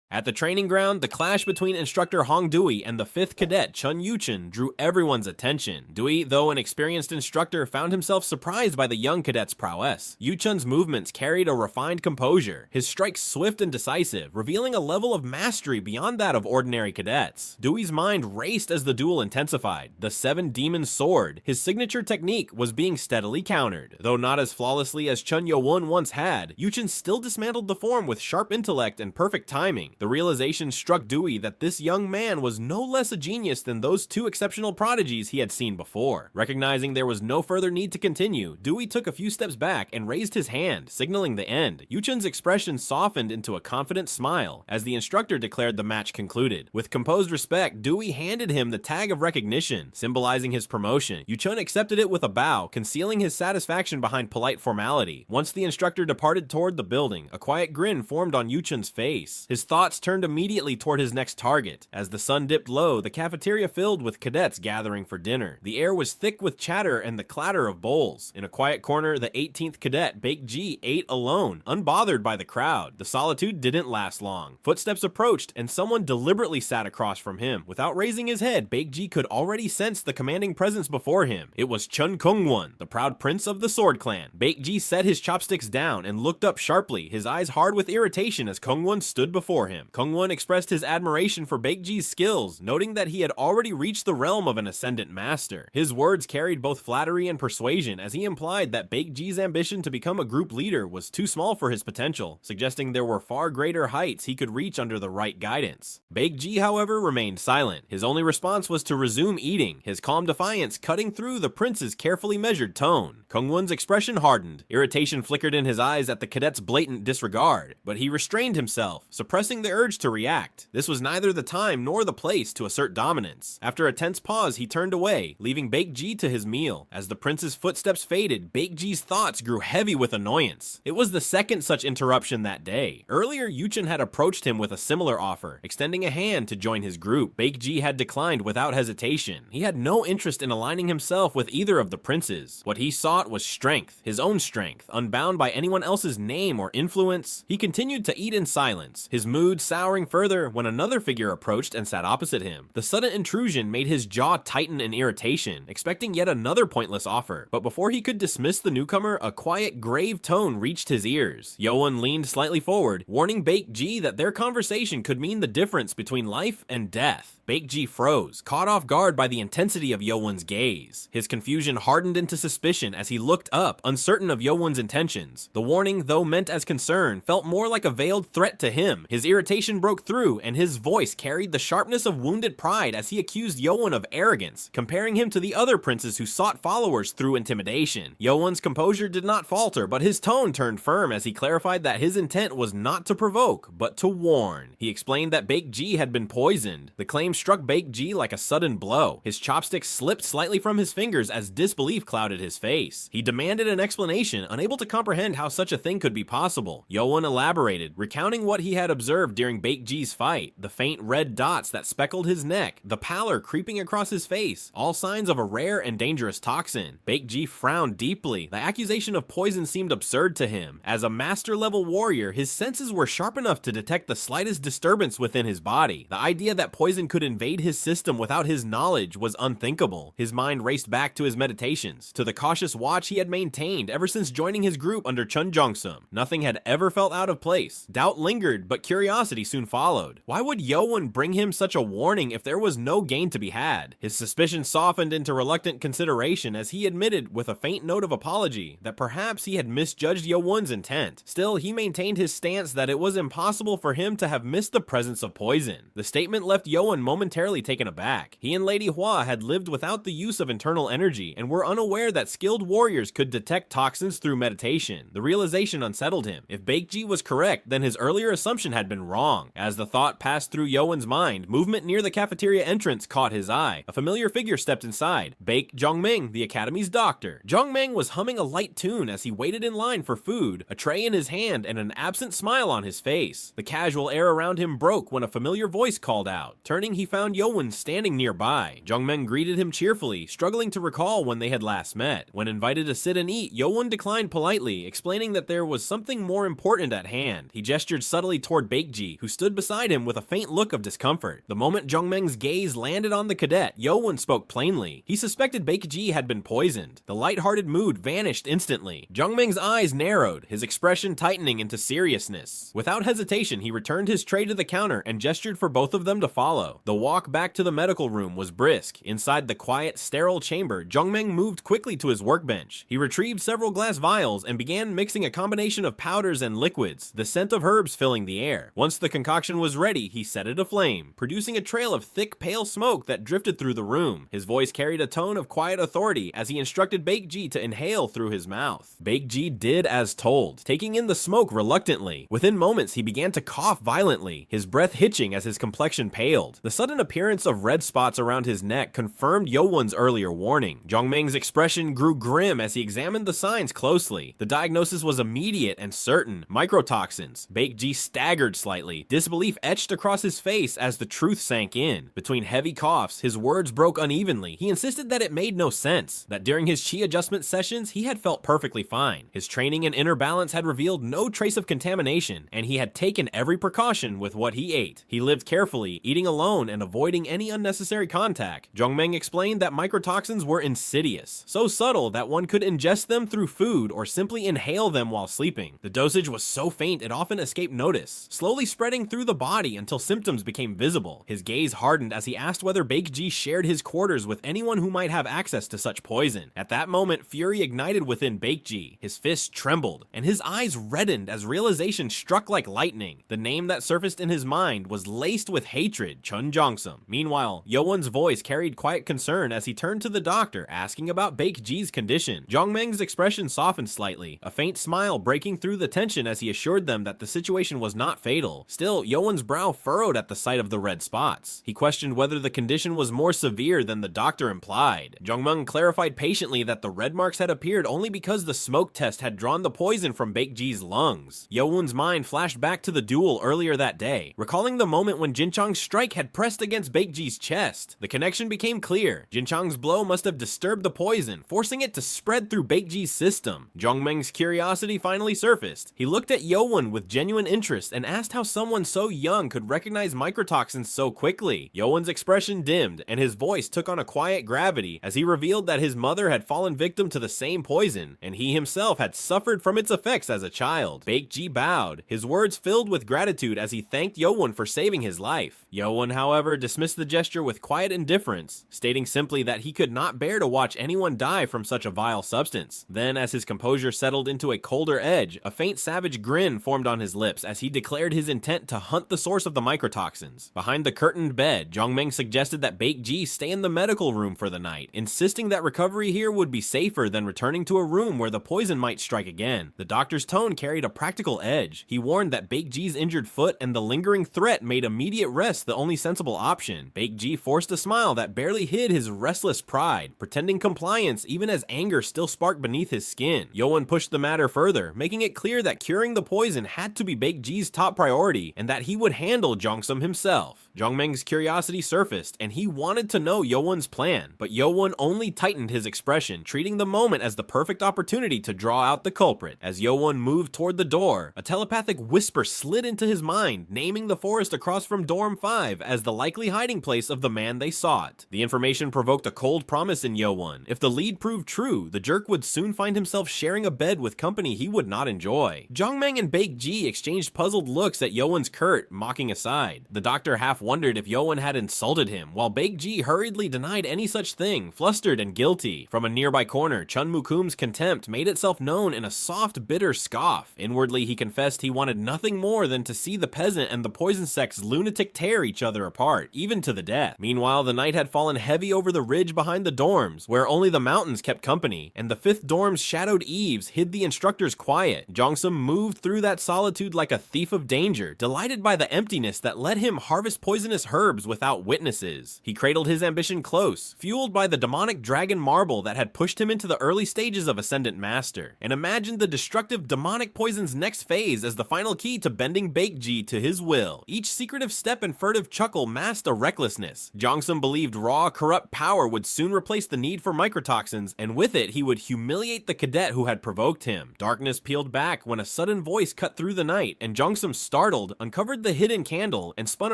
At the training ground, the clash between instructor Hong Dewey and the 5th cadet Cheon Yeowun drew everyone's attention. Dewey, though an experienced instructor, found himself surprised by the young cadet's prowess. Yeowun's movements carried a refined composure, his strikes swift and decisive, revealing a level of mastery beyond that of ordinary cadets. Dewey's mind raced as the duel intensified. The 7 Demon Sword, his signature technique, was being steadily countered. Though not as flawlessly as Cheon Yeowun once had, Yeowun still dismantled the form with sharp intellect and perfect timing. The realization struck Dewey that this young man was no less a genius than those 2 exceptional prodigies he had seen before. Recognizing there was no further need to continue, Dewey took a few steps back and raised his hand, signaling the end. Yeowun's expression softened into a confident smile as the instructor declared the match concluded. With composed respect, Dewey handed him the tag of recognition, symbolizing his promotion. Yeowun accepted it with a bow, concealing his satisfaction behind polite formality. Once the instructor departed toward the building, a quiet grin formed on Yeowun's face. His thoughts turned immediately toward his next target. As the sun dipped low, the cafeteria filled with cadets gathering for dinner. The air was thick with chatter and the clatter of bowls. In a quiet corner, the 18th cadet, Baek Ji, ate alone, unbothered by the crowd. The solitude didn't last long. Footsteps approached, and someone deliberately sat across from him. Without raising his head, Baek Ji could already sense the commanding presence before him. It was Cheon Yeowun, the proud prince of the Sword Clan. Baek Ji set his chopsticks down and looked up sharply, his eyes hard with irritation as Yeowun stood before him. Yeowun expressed his admiration for Baek Ji's skills, noting that he had already reached the realm of an ascendant master. His words carried both flattery and persuasion, as he implied that Baek Ji's ambition to become a group leader was too small for his potential, suggesting there were far greater heights he could reach under the right guidance. Baek Ji, however, remained silent. His only response was to resume eating, his calm defiance cutting through the prince's carefully measured tone. Yeowun's expression hardened. Irritation flickered in his eyes at the cadet's blatant disregard, but he restrained himself, suppressing the urge to react. This was neither the time nor the place to assert dominance. After a tense pause, he turned away, leaving Baek Ji to his meal. As the prince's footsteps faded, Baek Ji's thoughts grew heavy with annoyance. It was the second such interruption that day. Earlier, Yeowun had approached him with a similar offer, extending a hand to join his group. Baek Ji had declined without hesitation. He had no interest in aligning himself with either of the princes. What he sought was strength, his own strength, unbound by anyone else's name or influence. He continued to eat in silence, his mood souring further when another figure approached and sat opposite him. The sudden intrusion made his jaw tighten in irritation, expecting yet another pointless offer. But before he could dismiss the newcomer, a quiet, grave tone reached his ears. Yeowun leaned slightly forward, warning Baek Ji that their conversation could mean the difference between life and death. Baek Ji froze, caught off guard by the intensity of Yeowun's gaze. His confusion hardened into suspicion as he looked up, uncertain of Yeowun's intentions. The warning, though meant as concern, felt more like a veiled threat to him. His irritation broke through, and his voice carried the sharpness of wounded pride as he accused Yeowun of arrogance, comparing him to the other princes who sought followers through intimidation. Yeowun's composure did not falter, but his tone turned firm as he clarified that his intent was not to provoke, but to warn. He explained that Baek Ji had been poisoned. The claim struck Baek Ji like a sudden blow. His chopsticks slipped slightly from his fingers as disbelief clouded his face. He demanded an explanation, unable to comprehend how such a thing could be possible. Yeowun elaborated, recounting what he had observed during Baek Ji's fight, the faint red dots that speckled his neck, the pallor creeping across his face, all signs of a rare and dangerous toxin. Baek Ji frowned deeply. The accusation of poison seemed absurd to him. As a master-level warrior, his senses were sharp enough to detect the slightest disturbance within his body. The idea that poison could invade his system without his knowledge was unthinkable. His mind raced back to his meditations, to the cautious watch he had maintained ever since joining his group under Cheon Yeowun. Nothing had ever felt out of place. Doubt lingered, but curiosity soon followed. Why would Yeowun bring him such a warning if there was no gain to be had? His suspicion softened into reluctant consideration as he admitted, with a faint note of apology, that perhaps he had misjudged Yeowun's intent. Still, he maintained his stance that it was impossible for him to have missed the presence of poison. The statement left Yeowun momentarily taken aback. He and Lady Hua had lived without the use of internal energy and were unaware that skilled warriors could detect toxins through meditation. The realization unsettled him. If Baek Ji was correct, then his earlier assumption had been wrong. As the thought passed through Yeowun's mind, movement near the cafeteria entrance caught his eye. A familiar figure stepped inside. Baek Jongming, the academy's doctor. Jongming was humming a light tune as he waited in line for food, a tray in his hand and an absent smile on his face. The casual air around him broke when a familiar voice called out. Turning, he found Yeowun standing nearby. Jongmeng greeted him cheerfully, struggling to recall when they had last met. When invited to sit and eat, Yeowun declined politely, explaining that there was something more important at hand. He gestured subtly toward Baek Baekji, who stood beside him with a faint look of discomfort. The moment Jungmeng's gaze landed on the cadet, Yeowun spoke plainly. He suspected Baekji had been poisoned. The lighthearted mood vanished instantly. Jungmeng's eyes narrowed, his expression tightening into seriousness. Without hesitation, he returned his tray to the counter and gestured for both of them to follow. The walk back to the medical room was brisk. Inside the quiet, sterile chamber, Jungmeng moved quickly to his workbench. He retrieved several glass vials and began mixing a combination of powders and liquids, the scent of herbs filling the air. Once the concoction was ready, he set it aflame, producing a trail of thick, pale smoke that drifted through the room. His voice carried a tone of quiet authority as he instructed Baekji to inhale through his mouth. Baekji did as told, taking in the smoke reluctantly. Within moments, he began to cough violently, his breath hitching as his complexion paled. The sudden appearance of red spots around his neck confirmed Yeowun's earlier warning. Jungmeng's expression grew grim as he examined the signs closely. The diagnosis was immediate and certain: microtoxins. Baekji staggered slightly, disbelief etched across his face as the truth sank in. Between heavy coughs, his words broke unevenly. He insisted that it made no sense, that during his chi adjustment sessions, he had felt perfectly fine. His training and inner balance had revealed no trace of contamination, and he had taken every precaution with what he ate. He lived carefully, eating alone and avoiding any unnecessary contact. Jungmeng explained that microtoxins were insidious, so subtle that one could ingest them through food or simply inhale them while sleeping. The dosage was so faint it often escaped notice, slowly spreading through the body until symptoms became visible. His gaze hardened as he asked whether Baekji shared his quarters with anyone who might have access to such poison. At that moment, fury ignited within Baekji. His fists trembled, and his eyes reddened as realization struck like lightning. The name that surfaced in his mind was laced with hatred: Chun Jongsum. Meanwhile, Yeowun's voice carried quiet concern as he turned to the doctor, asking about Baekji's condition. Jungmeng's expression softened slightly, a faint smile breaking through the tension as he assured them that the situation was not fatal. Still, Yeowun's brow furrowed at the sight of the red spots. He questioned whether the condition was more severe than the doctor implied. Jungmeng clarified patiently that the red marks had appeared only because the smoke test had drawn the poison from Baekji's lungs. Yeowun's mind flashed back to the duel earlier that day, recalling the moment when Jinchang's strike had pressed against Baekji's chest. The connection became clear. Jinchang's blow must have disturbed the poison, forcing it to spread through Baekji's system. Jungmeng's curiosity finally surfaced. He looked at Yeowun with genuine interest and asked how someone so young could recognize microtoxins so quickly. Yeowun's expression dimmed, and his voice took on a quiet gravity as he revealed that his mother had fallen victim to the same poison, and he himself had suffered from its effects as a child. Baekji bowed, his words filled with gratitude as he thanked Yeowun for saving his life. Yeowun, however, dismissed the gesture with quiet indifference, stating simply that he could not bear to watch anyone die from such a vile substance. Then, as his composure settled into a colder edge, a faint savage grin formed on his lips as he declared his intent to hunt the source of the microtoxins. Behind the curtained bed, Jungmeng suggested that Baekji stay in the medical room for the night, insisting that recovery here would be safer than returning to a room where the poison might strike again. The doctor's tone carried a practical edge. He warned that Baekji's injured foot and the lingering threat made immediate rest the only sensible option. Baekji forced a smile that barely hid his restless pride, pretending compliance even as anger still sparked beneath his skin. Yeowun pushed the matter further, making it clear that curing the poison had to be Baekji's top priority and that he would handle Jongsum himself. Jungmeng's curiosity surfaced, and he wanted to know Yeowun's plan, but Yeowun only tightened his expression, treating the moment as the perfect opportunity to draw out the culprit. As Yeowun moved toward the door, a telepathic whisper slid into his mind, naming the forest across from Dorm 5 as the likely hiding place of the man they sought. The information provoked a cold promise in Yeowun. If the lead proved true, the jerk would soon find himself sharing a bed with company he would not enjoy. Jungmeng and Baekji exchanged puzzled looks at Yeowun's curt, mocking aside. The doctor half wondered if Yeowun had insulted him, while Baekji hurriedly denied any such thing, flustered and guilty. From a nearby corner, Chun Mukum's contempt made itself known in a soft, bitter scoff. Inwardly, he confessed he wanted nothing more than to see the peasant and the poison sect's lunatic tear each other apart, even to the death. Meanwhile, the night had fallen heavy over the ridge behind the dorms, where only the mountains kept company, and the fifth dorm's shadowed eaves hid the instructor's quiet. Jongsum moved through that solitude like a thief of danger, delighted by the emptiness that let him harvest poisonous herbs without witnesses. He cradled his ambition close, fueled by the demonic dragon marble that had pushed him into the early stages of Ascendant Master, and imagined the destructive demonic poison's next phase as the final key to bending Baekji to his will. Each secretive step and furtive chuckle masked a recklessness. Jongsum believed raw, corrupt power would soon replace the need for microtoxins, and with it he would humiliate the cadet who had provoked him. Darkness peeled back when a sudden voice cut through the night, and Jongsum started startled, uncovered the hidden candle, and spun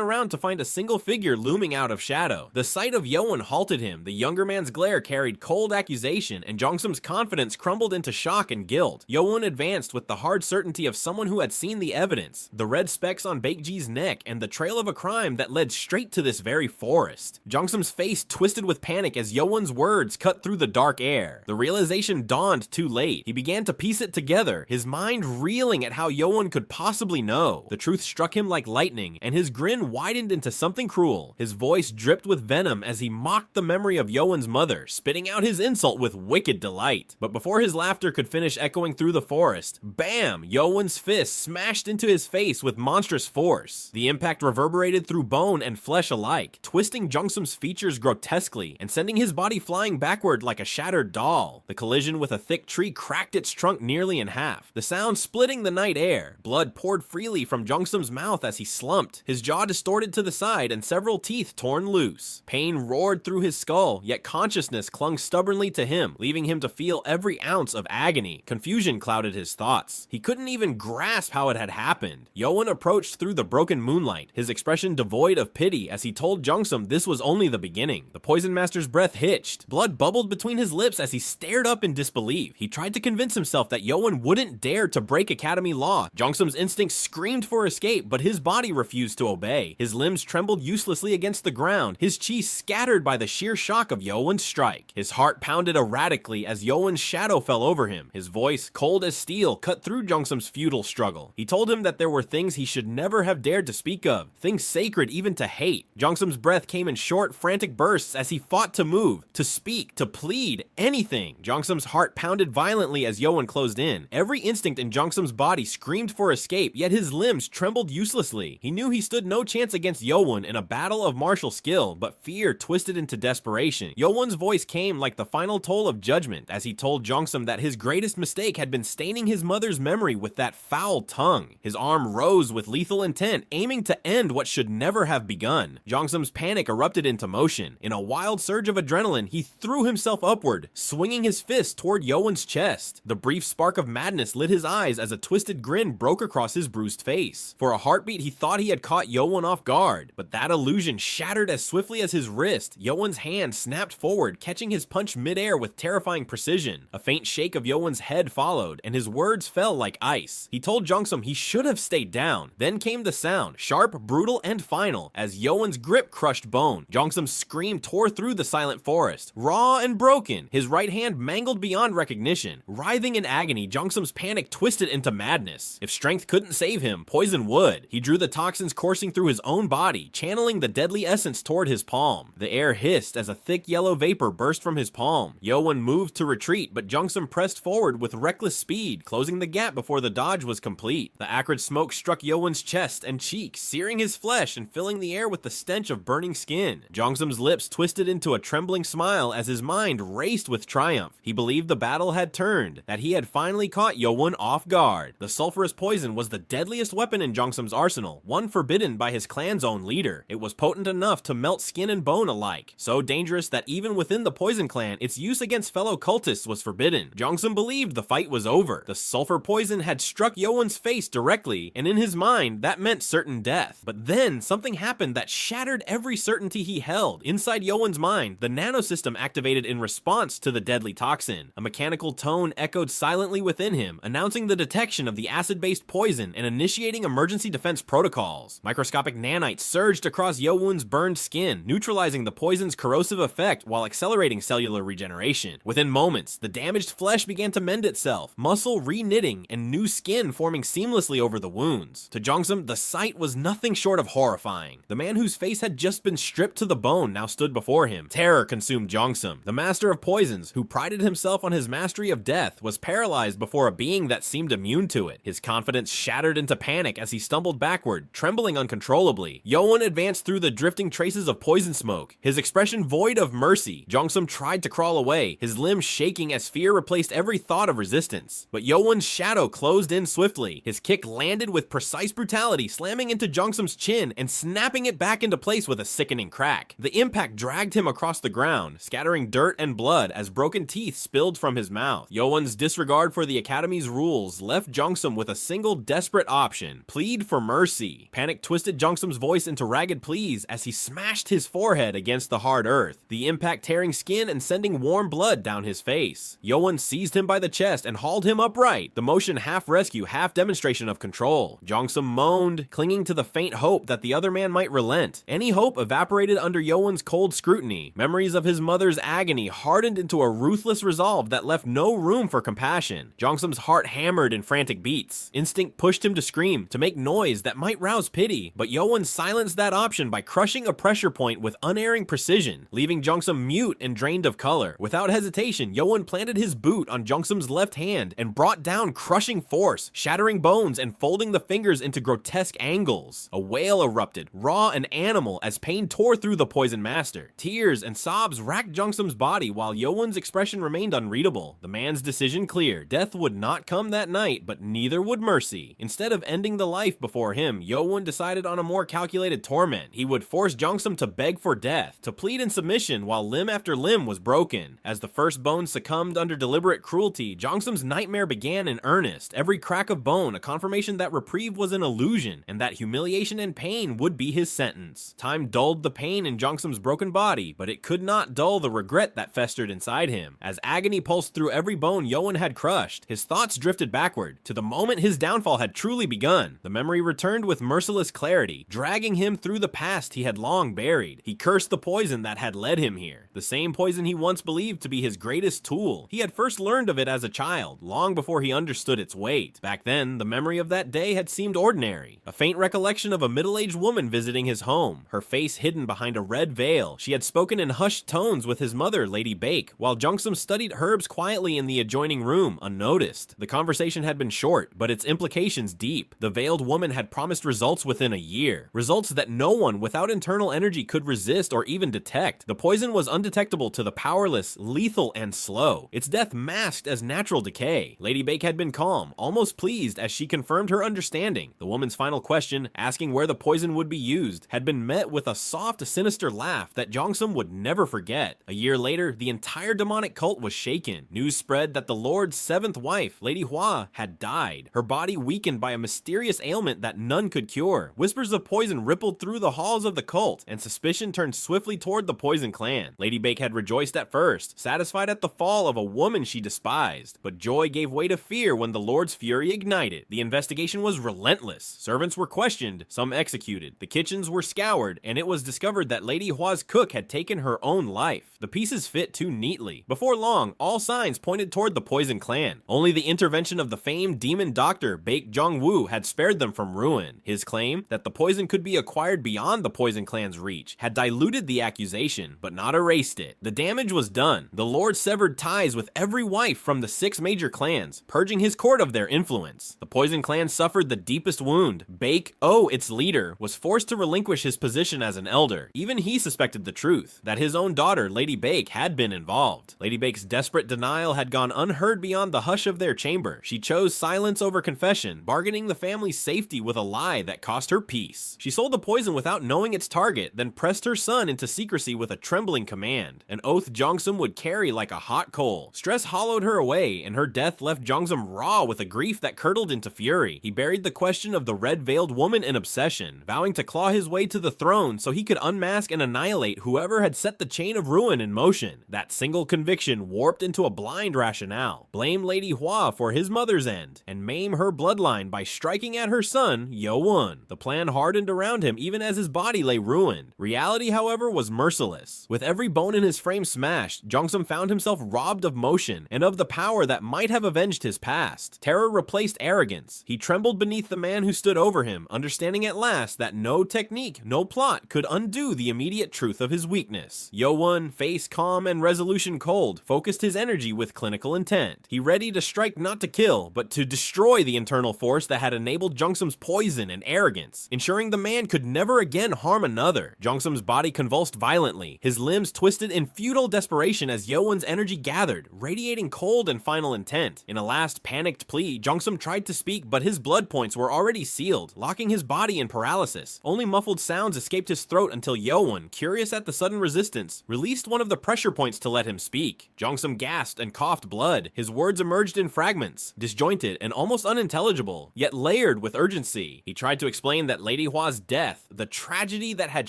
around to find a single figure looming out of shadow. The sight of Yeowun halted him. The younger man's glare carried cold accusation, and Jongsum's confidence crumbled into shock and guilt. Yeowun advanced with the hard certainty of someone who had seen the evidence, the red specks on Baekji's neck, and the trail of a crime that led straight to this very forest. Jongsum's face twisted with panic as Yeowun's words cut through the dark air. The realization dawned too late. He began to piece it together, his mind reeling at how Yeowun could possibly know. The truth struck him like lightning, and his grin widened into something cruel. His voice dripped with venom as he mocked the memory of Yeowun's mother, spitting out his insult with wicked delight. But before his laughter could finish echoing through the forest, bam! Yeowun's fist smashed into his face with monstrous force. The impact reverberated through bone and flesh alike, twisting Jongsum's features grotesquely and sending his body flying backward like a shattered doll. The collision with a thick tree cracked its trunk nearly in half, the sound splitting the night air. Blood poured freely from Jongsum's mouth as he slumped, his jaw distorted to the side and several teeth torn loose. Pain roared through his skull, yet consciousness clung stubbornly to him, leaving him to feel every ounce of agony. Confusion clouded his thoughts. He couldn't even grasp how it had happened. Yeowun approached through the broken moonlight, his expression devoid of pity as he told Jongsum this was only the beginning. The Poison Master's breath hitched. Blood bubbled between his lips as he stared up in disbelief. He tried to convince himself that Yeowun wouldn't dare to break Academy law. Jongsum's instincts screamed for escape, but his body refused to obey. His limbs trembled uselessly against the ground, his chi scattered by the sheer shock of Yeowun's strike. His heart pounded erratically as Yeowun's shadow fell over him. His voice, cold as steel, cut through Jongsum's futile struggle. He told him that there were things he should never have dared to speak of, things sacred even to hate. Jongsum's breath came in short, frantic bursts as he fought to move, to speak, to plead, anything. Jongsum's heart pounded violently as Yeowun closed in. Every instinct in Jongsum's body screamed for escape, yet his limbs trembled uselessly. He knew he stood no chance against Yeowun in a battle of martial skill, but fear twisted into desperation. Yeowun's voice came like the final toll of judgment as he told Jongsum that his greatest mistake had been staining his mother's memory with that foul tongue. His arm rose with lethal intent, aiming to end what should never have begun. Jongsum's panic erupted into motion. In a wild surge of adrenaline, he threw himself upward, swinging his fist toward Yeowun's chest. The brief spark of madness lit his eyes as a twisted grin broke across his bruised face. For a heartbeat, he thought he had caught Yeowun off guard, but that illusion shattered as swiftly as his wrist. Yeowun's hand snapped forward, catching his punch midair with terrifying precision. A faint shake of Yeowun's head followed, and his words fell like ice. He told Jongsum he should have stayed down. Then came the sound, sharp, brutal, and final, as Yeowun's grip crushed bone. Jongsum's scream tore through the silent forest, raw and broken, his right hand mangled beyond recognition. Writhing in agony, Jongsum's panic twisted into madness. If strength couldn't save him, poison would. He drew the toxins coursing through his own body, channeling the deadly essence toward his palm. The air hissed as a thick yellow vapor burst from his palm. Yeowun moved to retreat, but Jongsum pressed forward with reckless speed, closing the gap before the dodge was complete. The acrid smoke struck Yeowun's chest and cheek, searing his flesh and filling the air with the stench of burning skin. Jongsum's lips twisted into a trembling smile as his mind raced with triumph. He believed the battle had turned, that he had finally caught Yeowun off guard. The sulfurous poison was the deadliest weapon in Jongsum's arsenal, one forbidden by his clan's own leader. It was potent enough to melt skin and bone alike, so dangerous that even within the Poison Clan, its use against fellow cultists was forbidden. Jongsum believed the fight was over. The sulfur poison had struck Yeowun's face directly, and in his mind, that meant certain death. But then, something happened that shattered every certainty he held. Inside Yeowun's mind, the nanosystem activated in response to the deadly toxin. A mechanical tone echoed silently within him, announcing the detection of the acid-based poison and initiating emergency defense protocols. Microscopic nanites surged across Yeowun's burned skin, neutralizing the poison's corrosive effect while accelerating cellular regeneration. Within moments, the damaged flesh began to mend itself, muscle re-knitting and new skin forming seamlessly over the wounds. To Jongsum, the sight was nothing short of horrifying. The man whose face had just been stripped to the bone now stood before him. Terror consumed Jongsum. The master of poisons, who prided himself on his mastery of death, was paralyzed before a being that seemed immune to it. His confidence shattered into panic as he stumbled backward, trembling uncontrollably. Yeowun advanced through the drifting traces of poison smoke, his expression void of mercy. Jongsum tried to crawl away, his limbs shaking as fear replaced every thought of resistance. But Yeowun's shadow closed in swiftly. His kick landed with precise brutality, slamming into Jongsum's chin and snapping it back into place with a sickening crack. The impact dragged him across the ground, scattering dirt and blood as broken teeth spilled from his mouth. Yeowun's disregard for the Academy's rules left Jongsum with a single desperate option: plead for mercy. Panic twisted Jongsum's voice into ragged pleas as he smashed his forehead against the hard earth, the impact tearing skin and sending warm blood down his face. Yeowun seized him by the chest and hauled him upright, the motion half rescue, half demonstration of control. Jongsum moaned, clinging to the faint hope that the other man might relent. Any hope evaporated under Yeowun's cold scrutiny. Memories of his mother's agony hardened into a ruthless resolve that left no room for compassion. Jongsum's heart hammered in frantic beats. Instinct pushed him to scream, to make noise that might rouse pity, but Yeowun silenced that option by crushing a pressure point with unerring precision, leaving Jongsum mute and drained of color. Without hesitation, Yeowun planted his boot on Jongsum's left hand and brought down crushing force, shattering bones and folding the fingers into grotesque angles. A wail erupted, raw and animal, as pain tore through the poison master. Tears and sobs racked Jongsum's body while Yeowun's expression remained unreadable. The man's decision clear. Death would not come that night, but neither would mercy. Instead of ending the life before him, Yeowun decided on a more calculated torment. He would force Jongsum to beg for death, to plead in submission while limb after limb was broken. As the first bone succumbed under deliberate cruelty, Jongsum's nightmare began in earnest. Every crack of bone, a confirmation that reprieve was an illusion, and that humiliation and pain would be his sentence. Time dulled the pain in Jongsum's broken body, but it could not dull the regret that festered inside him. As agony pulsed through every bone Yeowun had crushed, his thoughts drifted backward, to the moment his downfall had truly begun. The memory returned with merciless clarity, dragging him through the past he had long buried. He cursed the poison that had led him here, the same poison he once believed to be his greatest tool. He had first learned of it as a child, long before he understood its weight. Back then, the memory of that day had seemed ordinary, a faint recollection of a middle-aged woman visiting his home, her face hidden behind a red veil. She had spoken in hushed tones with his mother, Lady Bake, while Jongsum studied herbs quietly in the adjoining room, unnoticed. The conversation had been short, but its implications deep. The veiled woman had promised results within a year, results that no one without internal energy could resist or even detect. The poison was undetectable to the powerless, lethal, and slow, its death masked as natural decay. Lady Bake had been calm, almost pleased as she confirmed her understanding. The woman's final question, asking where the poison would be used, had been met with a soft, sinister laugh that Jongsum would never forget. A year later, the entire demonic cult was shaken. News spread that the Lord's seventh wife, Lady Hua, had died, her body weakened by a mysterious ailment that none could cure. Whispers of poison rippled through the halls of the cult, and suspicion turned swiftly toward the Poison Clan. Lady Bake had rejoiced at first, satisfied at the fall of a woman she despised, but joy gave way to fear when the Lord's fury ignited. The investigation was relentless. Servants were questioned, some executed. The kitchens were scoured, and it was discovered that Lady Hua's cook had taken her own life. The pieces fit too neatly. Before long, all signs pointed toward the Poison Clan. Only the intervention of the famed demon doctor Baek Jong-woo had spared them from ruin. His claim that the poison could be acquired beyond the Poison Clan's reach had diluted the accusation, but not erased it. The damage was done. The Lord severed ties with every wife from the 6 major clans, purging his court of their influence. The Poison Clan suffered the deepest wound. Baek, its leader, was forced to relinquish his position as an elder. Even he suspected the truth, that his own daughter, Lady Bake, had been involved. Lady Bake's desperate denial had gone unheard beyond the hush of their chamber. She chose silence over confession, bargaining the family's safety with a lie that cost her peace. She sold the poison without knowing its target, then pressed her son into secrecy with a trembling command, an oath Jongsum would carry like a hot coal. Stress hollowed her away, and her death left Jongsum raw with a grief that curdled into fury. He buried the question of the red-veiled woman in obsession, vowing to claw his way to the throne so he could unmask and annihilate whoever had set the chain of ruin in motion. That single conviction warped into a blind rationale. Blame Lady Hua for his mother's end, and maim her bloodline by striking at her son, Yeowun. The plan hardened around him even as his body lay ruined. Reality, however, was merciless. With every bone in his frame smashed, Jongsum found himself robbed of motion and of the power that might have avenged his past. Terror replaced arrogance. He trembled beneath the man who stood over him, understanding at last that no technique, no plot could undo the immediate truth of his weakness. Yeowun, face calm and resolution cold, focused his energy with clinical intent. He ready to strike not to kill, but to destroy the internal force that had enabled Jongsum's poison and arrogance, ensuring the man could never again harm another. Jongsum's body convulsed violently, his limbs twisted in futile desperation as Yeowun's energy gathered, radiating cold and final intent. In a last panicked plea, Jongsum tried to speak, but his blood points were already sealed, locking his body in paralysis. Only muffled sounds escaped his throat until Yeowun, curious at the sudden resistance, released one of the pressure points to let him speak. Jongsum gasped and coughed blood. His words emerged in fragments, disjointed and almost unintelligible, yet layered shuddered with urgency. He tried to explain that Lady Hwa's death, the tragedy that had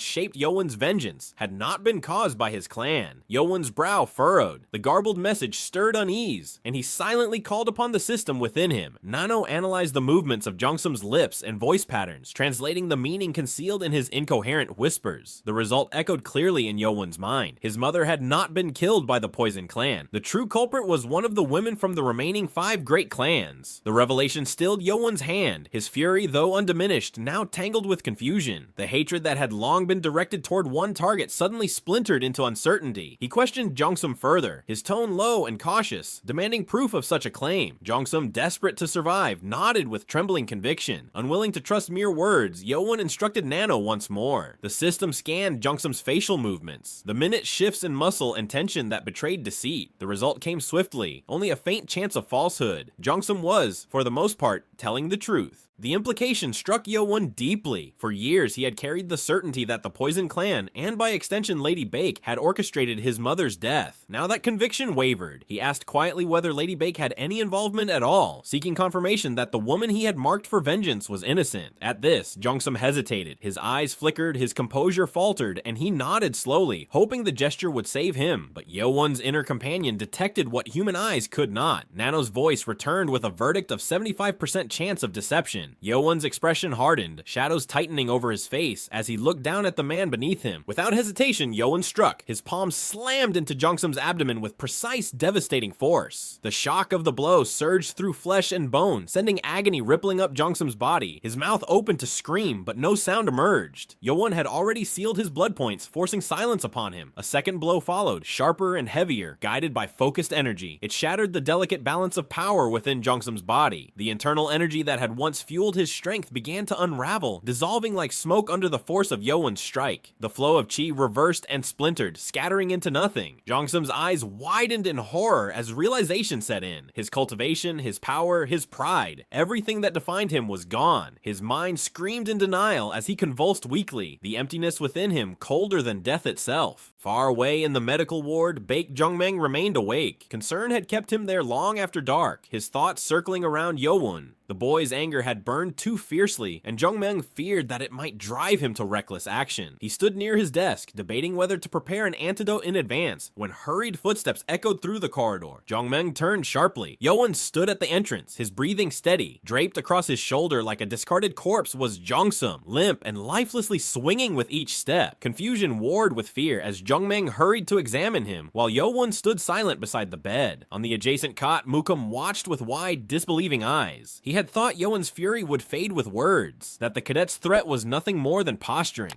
shaped Yeowun's vengeance, had not been caused by his clan. Yeowun's brow furrowed, the garbled message stirred unease, and he silently called upon the system within him. Nano analyzed the movements of Jongsum's lips and voice patterns, translating the meaning concealed in his incoherent whispers. The result echoed clearly in Yeowun's mind. His mother had not been killed by the Poison Clan. The true culprit was one of the women from the remaining 5 great clans. The revelation stilled Yeowun's hand, his fury, though undiminished, now tangled with confusion. The hatred that had long been directed toward one target suddenly splintered into uncertainty. He questioned Jongsum further, his tone low and cautious, demanding proof of such a claim. Jongsum, desperate to survive, nodded with trembling conviction. Unwilling to trust mere words, Yeowun instructed Nano once more. The system scanned Jongsum's facial movements, the minute shifts in muscle and tension that betrayed deceit. The result came swiftly, only a faint chance of falsehood. Jongsum was, for the most part, telling the truth. The implication struck Yeowun deeply. For years, he had carried the certainty that the Poison Clan, and by extension Lady Baek, had orchestrated his mother's death. Now that conviction wavered. He asked quietly whether Lady Baek had any involvement at all, seeking confirmation that the woman he had marked for vengeance was innocent. At this, Jongsum hesitated. His eyes flickered, his composure faltered, and he nodded slowly, hoping the gesture would save him. But Yeowun's inner companion detected what human eyes could not. Nano's voice returned with a verdict of 75% chance of deception. Yeowun's expression hardened, shadows tightening over his face as he looked down at the man beneath him. Without hesitation, Yeowun struck. His palm slammed into Jongsum's abdomen with precise, devastating force. The shock of the blow surged through flesh and bone, sending agony rippling up Jongsum's body. His mouth opened to scream, but no sound emerged. Yeowun had already sealed his blood points, forcing silence upon him. A second blow followed, sharper and heavier, guided by focused energy. It shattered the delicate balance of power within Jongsum's body. The internal energy that had once fueled his strength began to unravel, dissolving like smoke under the force of Yeowun's strike. The flow of chi reversed and splintered, scattering into nothing. Jongsum's eyes widened in horror as realization set in. His cultivation, his power, his pride, everything that defined him was gone. His mind screamed in denial as he convulsed weakly, the emptiness within him colder than death itself. Far away in the medical ward, Baek Jungmeng remained awake. Concern had kept him there long after dark, his thoughts circling around Yeowun. The boy's anger had burned too fiercely, and Jungmeng feared that it might drive him to reckless action. He stood near his desk, debating whether to prepare an antidote in advance, when hurried footsteps echoed through the corridor. Jungmeng turned sharply. Yeowun stood at the entrance, his breathing steady. Draped across his shoulder like a discarded corpse was Jongsum, limp and lifelessly swinging with each step. Confusion warred with fear as Jungmeng hurried to examine him, while Yeowun stood silent beside the bed. On the adjacent cot, Mukum watched with wide, disbelieving eyes. He had thought Yeowun's fury would fade with words, that the cadet's threat was nothing more than posturing.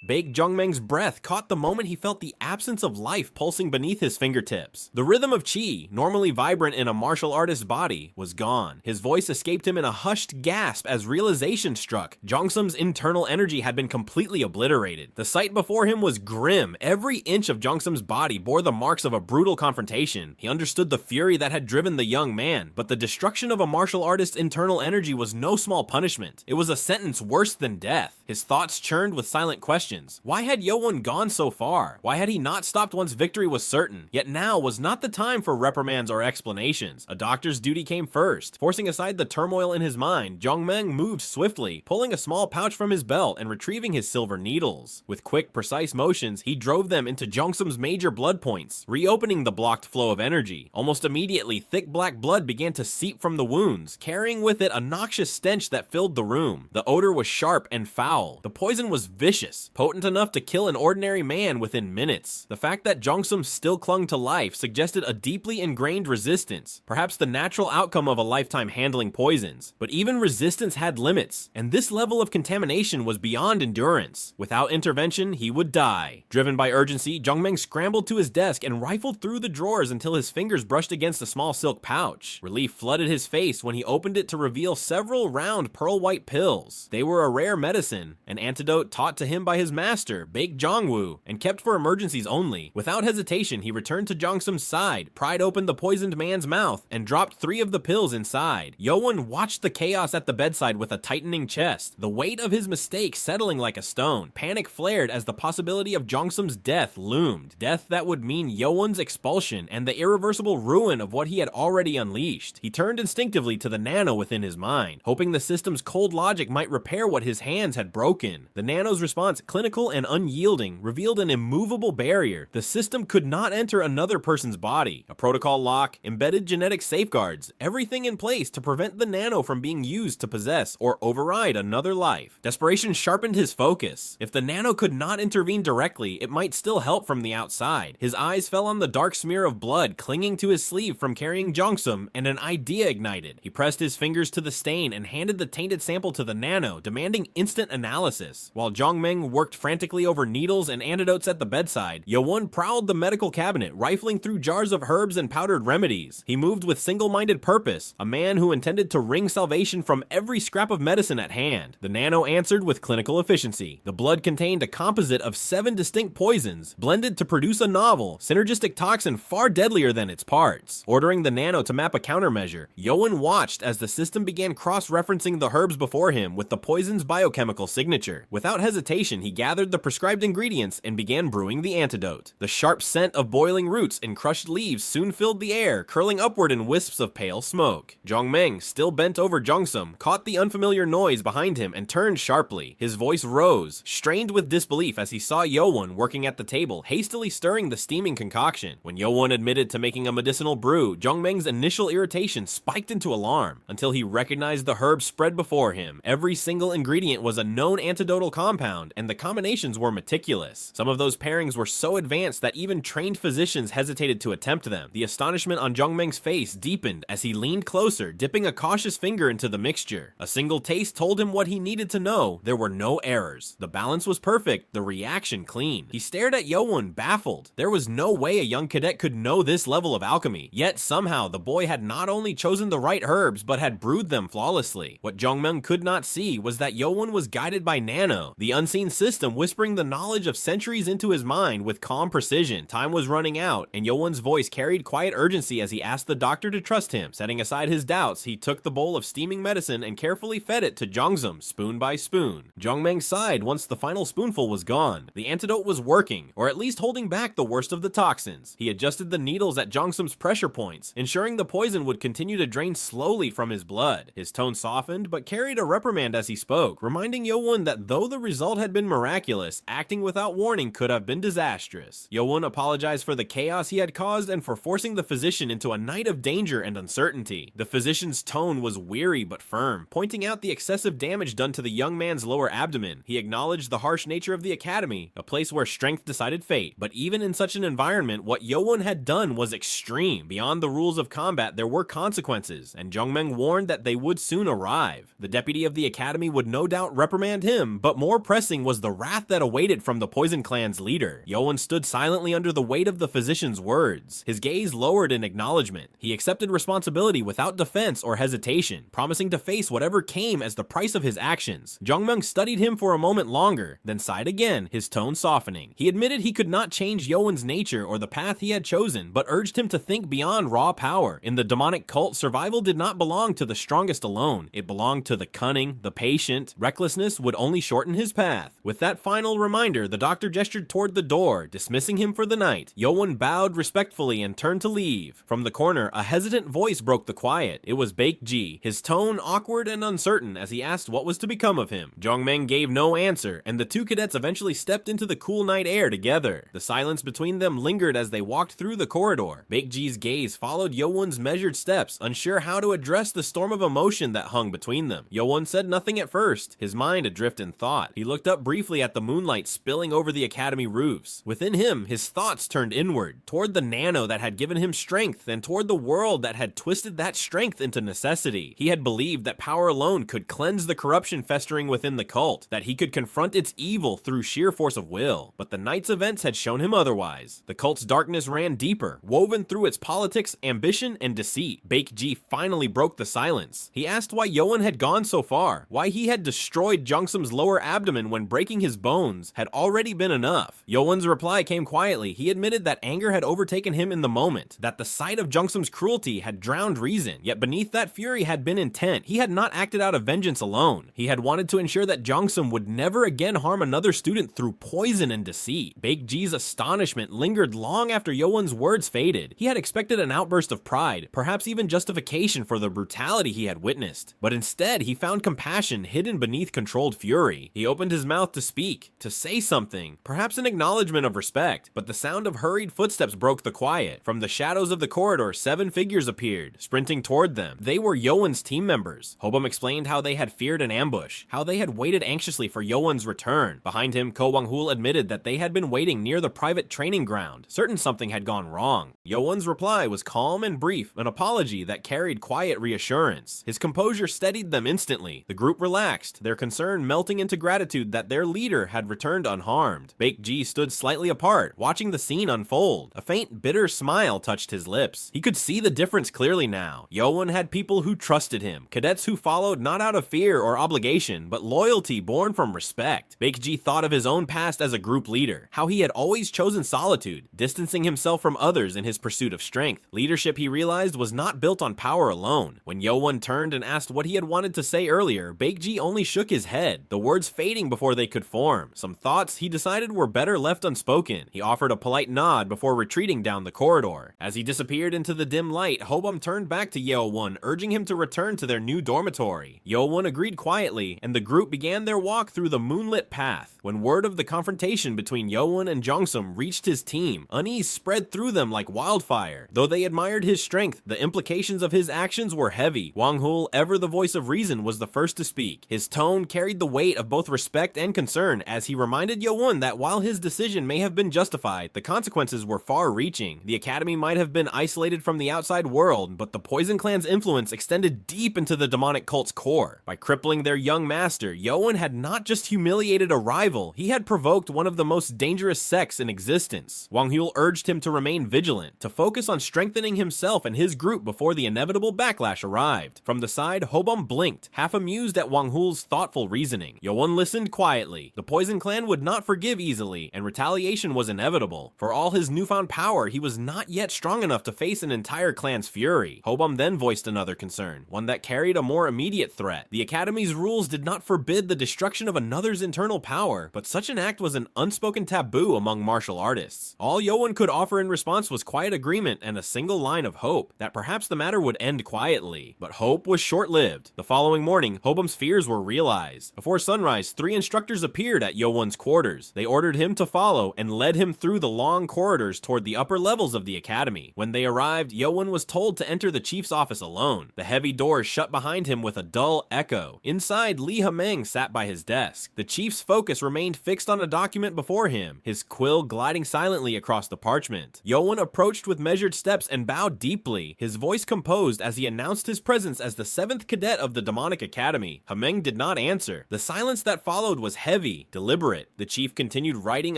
Baek Jungmeng's breath caught the moment he felt the absence of life pulsing beneath his fingertips. The rhythm of chi, normally vibrant in a martial artist's body, was gone. His voice escaped him in a hushed gasp as realization struck. Jongsum's internal energy had been completely obliterated. The sight before him was grim. Every inch of Jongsum's body bore the marks of a brutal confrontation. He understood the fury that had driven the young man, but the destruction of a martial artist's internal energy was no small punishment. It was a sentence worse than death. His thoughts churned with silent questions. Why had Yeowun gone so far? Why had he not stopped once victory was certain? Yet now was not the time for reprimands or explanations. A doctor's duty came first. Forcing aside the turmoil in his mind, Jungmeng moved swiftly, pulling a small pouch from his belt and retrieving his silver needles. With quick, precise motions, he drove them into Jongsum's major blood points, reopening the blocked flow of energy. Almost immediately, thick black blood began to seep from the wounds, carrying with it a noxious stench that filled the room. The odor was sharp and foul. The poison was vicious, potent enough to kill an ordinary man within minutes. The fact that Jongsum still clung to life suggested a deeply ingrained resistance, perhaps the natural outcome of a lifetime handling poisons. But even resistance had limits, and this level of contamination was beyond endurance. Without intervention, he would die. Driven by urgency, Jungmeng scrambled to his desk and rifled through the drawers until his fingers brushed against a small silk pouch. Relief flooded his face when he opened it to reveal several round pearl-white pills. They were a rare medicine, an antidote taught to him by his master, Baek Jongwoo, and kept for emergencies only. Without hesitation, he returned to Jongsum's side, pried open the poisoned man's mouth, and dropped 3 of the pills inside. Yeowun watched the chaos at the bedside with a tightening chest, the weight of his mistake settling like a stone. Panic flared as the possibility of Jongsum's death loomed. Death that would mean Yeowun's expulsion and the irreversible ruin of what he had already unleashed. He turned instinctively to the Nano within his mind, hoping the system's cold logic might repair what his hands had broken. The Nano's response, clinical and unyielding, revealed an immovable barrier. The system could not enter another person's body. A protocol lock, embedded genetic safeguards, everything in place to prevent the Nano from being used to possess or override another life. Desperation sharpened his focus. If the Nano could not intervene directly, it might still help from the outside. His eyes fell on the dark smear of blood clinging to his sleeve from carrying Jongsum, and an idea ignited. He pressed his fingers to the stain and handed the tainted sample to the Nano, demanding instant analysis. While Jongmeng worked frantically over needles and antidotes at the bedside, Yeowun prowled the medical cabinet, rifling through jars of herbs and powdered remedies. He moved with single-minded purpose, a man who intended to wring salvation from every scrap of medicine at hand. The Nano answered with clinical efficiency. The blood contained a composite of 7 distinct poisons, blended to produce a novel, synergistic toxin far deadlier than its parts. Ordering the Nano to map a countermeasure, Yeowun watched as the system began cross-referencing the herbs before him with the poison's biochemical signature. Without hesitation, he gathered the prescribed ingredients and began brewing the antidote. The sharp scent of boiling roots and crushed leaves soon filled the air, curling upward in wisps of pale smoke. Jongmeng, still bent over Jongsum, caught the unfamiliar noise behind him and turned sharply. His voice rose, strained with disbelief as he saw Yeowun working at the table, hastily stirring the steaming concoction. When Yeowun admitted to making a medicinal brew, Jongmeng's initial irritation spiked into alarm, until he recognized the herbs spread before him. Every single ingredient was a known antidotal compound, and the combinations were meticulous. Some of those pairings were so advanced that even trained physicians hesitated to attempt them. The astonishment on Jongmeng's face deepened as he leaned closer, dipping a cautious finger into the mixture. A single taste told him what he needed to know. There were no errors. The balance was perfect, the reaction clean. He stared at Yeowun, baffled. There was no way a young cadet could know this level of alchemy. Yet somehow the boy had not only chosen the right herbs, but had brewed them flawlessly. What Jongmeng could not see was that Yeowun was guided by Nano, the unseen system whispering the knowledge of centuries into his mind with calm precision. Time was running out, and Yeowun's voice carried quiet urgency as he asked the doctor to trust him. Setting aside his doubts, he took the bowl of steaming medicine and carefully fed it to Jongsum, spoon by spoon. Jongmeng sighed once the final spoonful was gone. The antidote was working, or at least holding back the worst of the toxins. He adjusted the needles at Jongsum's pressure points, ensuring the poison would continue to drain slowly from his blood. His tone softened, but carried a reprimand as he spoke, reminding Yeowun that though the result had been miraculous, acting without warning could have been disastrous. Yeowun apologized for the chaos he had caused and for forcing the physician into a night of danger and uncertainty. The physician's tone was weary but firm, pointing out the excessive damage done to the young man's lower abdomen. He acknowledged the harsh nature of the academy, a place where strength decided fate. But even in such an environment, what Yeowun had done was extreme. Beyond the rules of combat, there were consequences, and Jongmeng warned that they would soon arrive. The deputy of the academy would no doubt reprimand him, but more pressing was the wrath that awaited from the Poison Clan's leader. Yeowun stood silently under the weight of the physician's words. His gaze lowered in acknowledgement. He accepted responsibility without defense or hesitation, promising to face whatever came as the price of his actions. Jongmeng studied him for a moment longer, then sighed again, his tone softening. He admitted he could not change Yeowun's nature or the path he had chosen, but urged him to think beyond raw power. In the demonic cult, survival did not belong to the strongest alone. It belonged to the cunning, the patient. Recklessness would only shorten his path. With that final reminder, the doctor gestured toward the door, dismissing him for the night. Yeowun bowed respectfully and turned to leave. From the corner, a hesitant voice broke the quiet. It was Baek Ji, his tone awkward and uncertain as he asked what was to become of him. Jongmeng gave no answer, and the two cadets eventually stepped into the cool night air together. The silence between them lingered as they walked through the corridor. Baek Ji's gaze followed Yeowun's measured steps, unsure how to address the storm of emotion that hung between them. Yeowun said nothing at first, his mind adrift in thought. He looked up briefly at the moonlight spilling over the academy roofs. Within him, his thoughts turned inward, toward the Nano that had given him strength, and toward the world that had twisted that strength into necessity. He had believed that power alone could cleanse the corruption festering within the cult, that he could confront its evil through sheer force of will. But the night's events had shown him otherwise. The cult's darkness ran deeper, woven through its politics, ambition, and deceit. Baek Ji finally broke the silence. He asked why Yeowun had gone so far, why he had destroyed Jongsum's lower abdomen when breaking his bones had already been enough. Yeowun's reply came quietly. He admitted that anger had overtaken him in the moment, that the sight of Jungsum's cruelty had drowned reason, yet beneath that fury had been intent. He had not acted out of vengeance alone. He had wanted to ensure that Jungsum would never again harm another student through poison and deceit. Baekji's astonishment lingered long after Yeowun's words faded. He had expected an outburst of pride, perhaps even justification for the brutality he had witnessed. But instead, he found compassion hidden beneath controlled fury. He opened his mouth to speak, to say something, perhaps an acknowledgement of respect, but the sound of hurried footsteps broke the quiet. From the shadows of the corridor, 7 figures appeared, sprinting toward them. They were Yeowun's team members. Hobum explained how they had feared an ambush, how they had waited anxiously for Yeowun's return. Behind him, Ko Wang-hul admitted that they had been waiting near the private training ground, certain something had gone wrong. Yeowun's reply was calm and brief, an apology that carried quiet reassurance. His composure steadied them instantly. The group relaxed, their concern melting into gratitude that their leader had returned unharmed. Baekji stood slightly apart, watching the scene unfold. A faint, bitter smile touched his lips. He could see the difference clearly now. Yeowun had people who trusted him, cadets who followed not out of fear or obligation, but loyalty born from respect. Baekji thought of his own past as a group leader, how he had always chosen solitude, distancing himself from others in his pursuit of strength. Leadership, he realized, was not built on power alone. When Yeowun turned and asked what he had wanted to say earlier, Baekji only shook his head, the words fading before they could form. Some thoughts, he decided, were better left unspoken. He offered a polite nod before retreating down the corridor. As he disappeared into the dim light, Hobum turned back to Yeowun, urging him to return to their new dormitory. Yeowun agreed quietly, and the group began their walk through the moonlit path. When word of the confrontation between Yeowun and Jungsum reached his team, unease spread through them like wildfire. Though they admired his strength, the implications of his actions were heavy. Wang-hul, ever the voice of reason, was the first to speak. His tone carried the weight of both respect and concern as he reminded Yeowun that while his decision may have been justified, the consequences were far-reaching. The academy might have been isolated from the outside world, but the Poison Clan's influence extended deep into the demonic cult's core. By crippling their young master, Yeowun had not just humiliated a rival, he had provoked one of the most dangerous sects in existence. Wang-hul urged him to remain vigilant, to focus on strengthening himself and his group before the inevitable backlash arrived. From the side, Hobum blinked, half amused at Wang-hul's thoughtful reasoning. Yeowun listened quietly. The Poison Clan would not forgive easily, and retaliation was inevitable. For all his newfound power, he was not yet strong enough to face an entire clan's fury. Hobum then voiced another concern, one that carried a more immediate threat. The Academy's rules did not forbid the destruction of another's internal power, but such an act was an unspoken taboo among martial artists. All Yeowun could offer in response was quiet agreement and a single line of hope, that perhaps the matter would end quietly. But hope was short-lived. The following morning, Hobum's fears were realized. Before sunrise, 3 instructors appeared at Yeowun's quarters. They ordered him to follow and led him through the long corridors toward the upper levels of the academy. When they arrived, Yeowun was told to enter the chief's office alone. The heavy doors shut behind him with a dull echo. Inside, Lee Ha-meng sat by his desk. The chief's focus remained fixed on a document before him, his quill gliding silently across the parchment. Yeowun approached with measured steps and bowed deeply, his voice composed as he announced his presence as the 7th cadet of the demonic academy. Ha-meng did not answer. The silence that followed was heavy, deliberate. The chief continued writing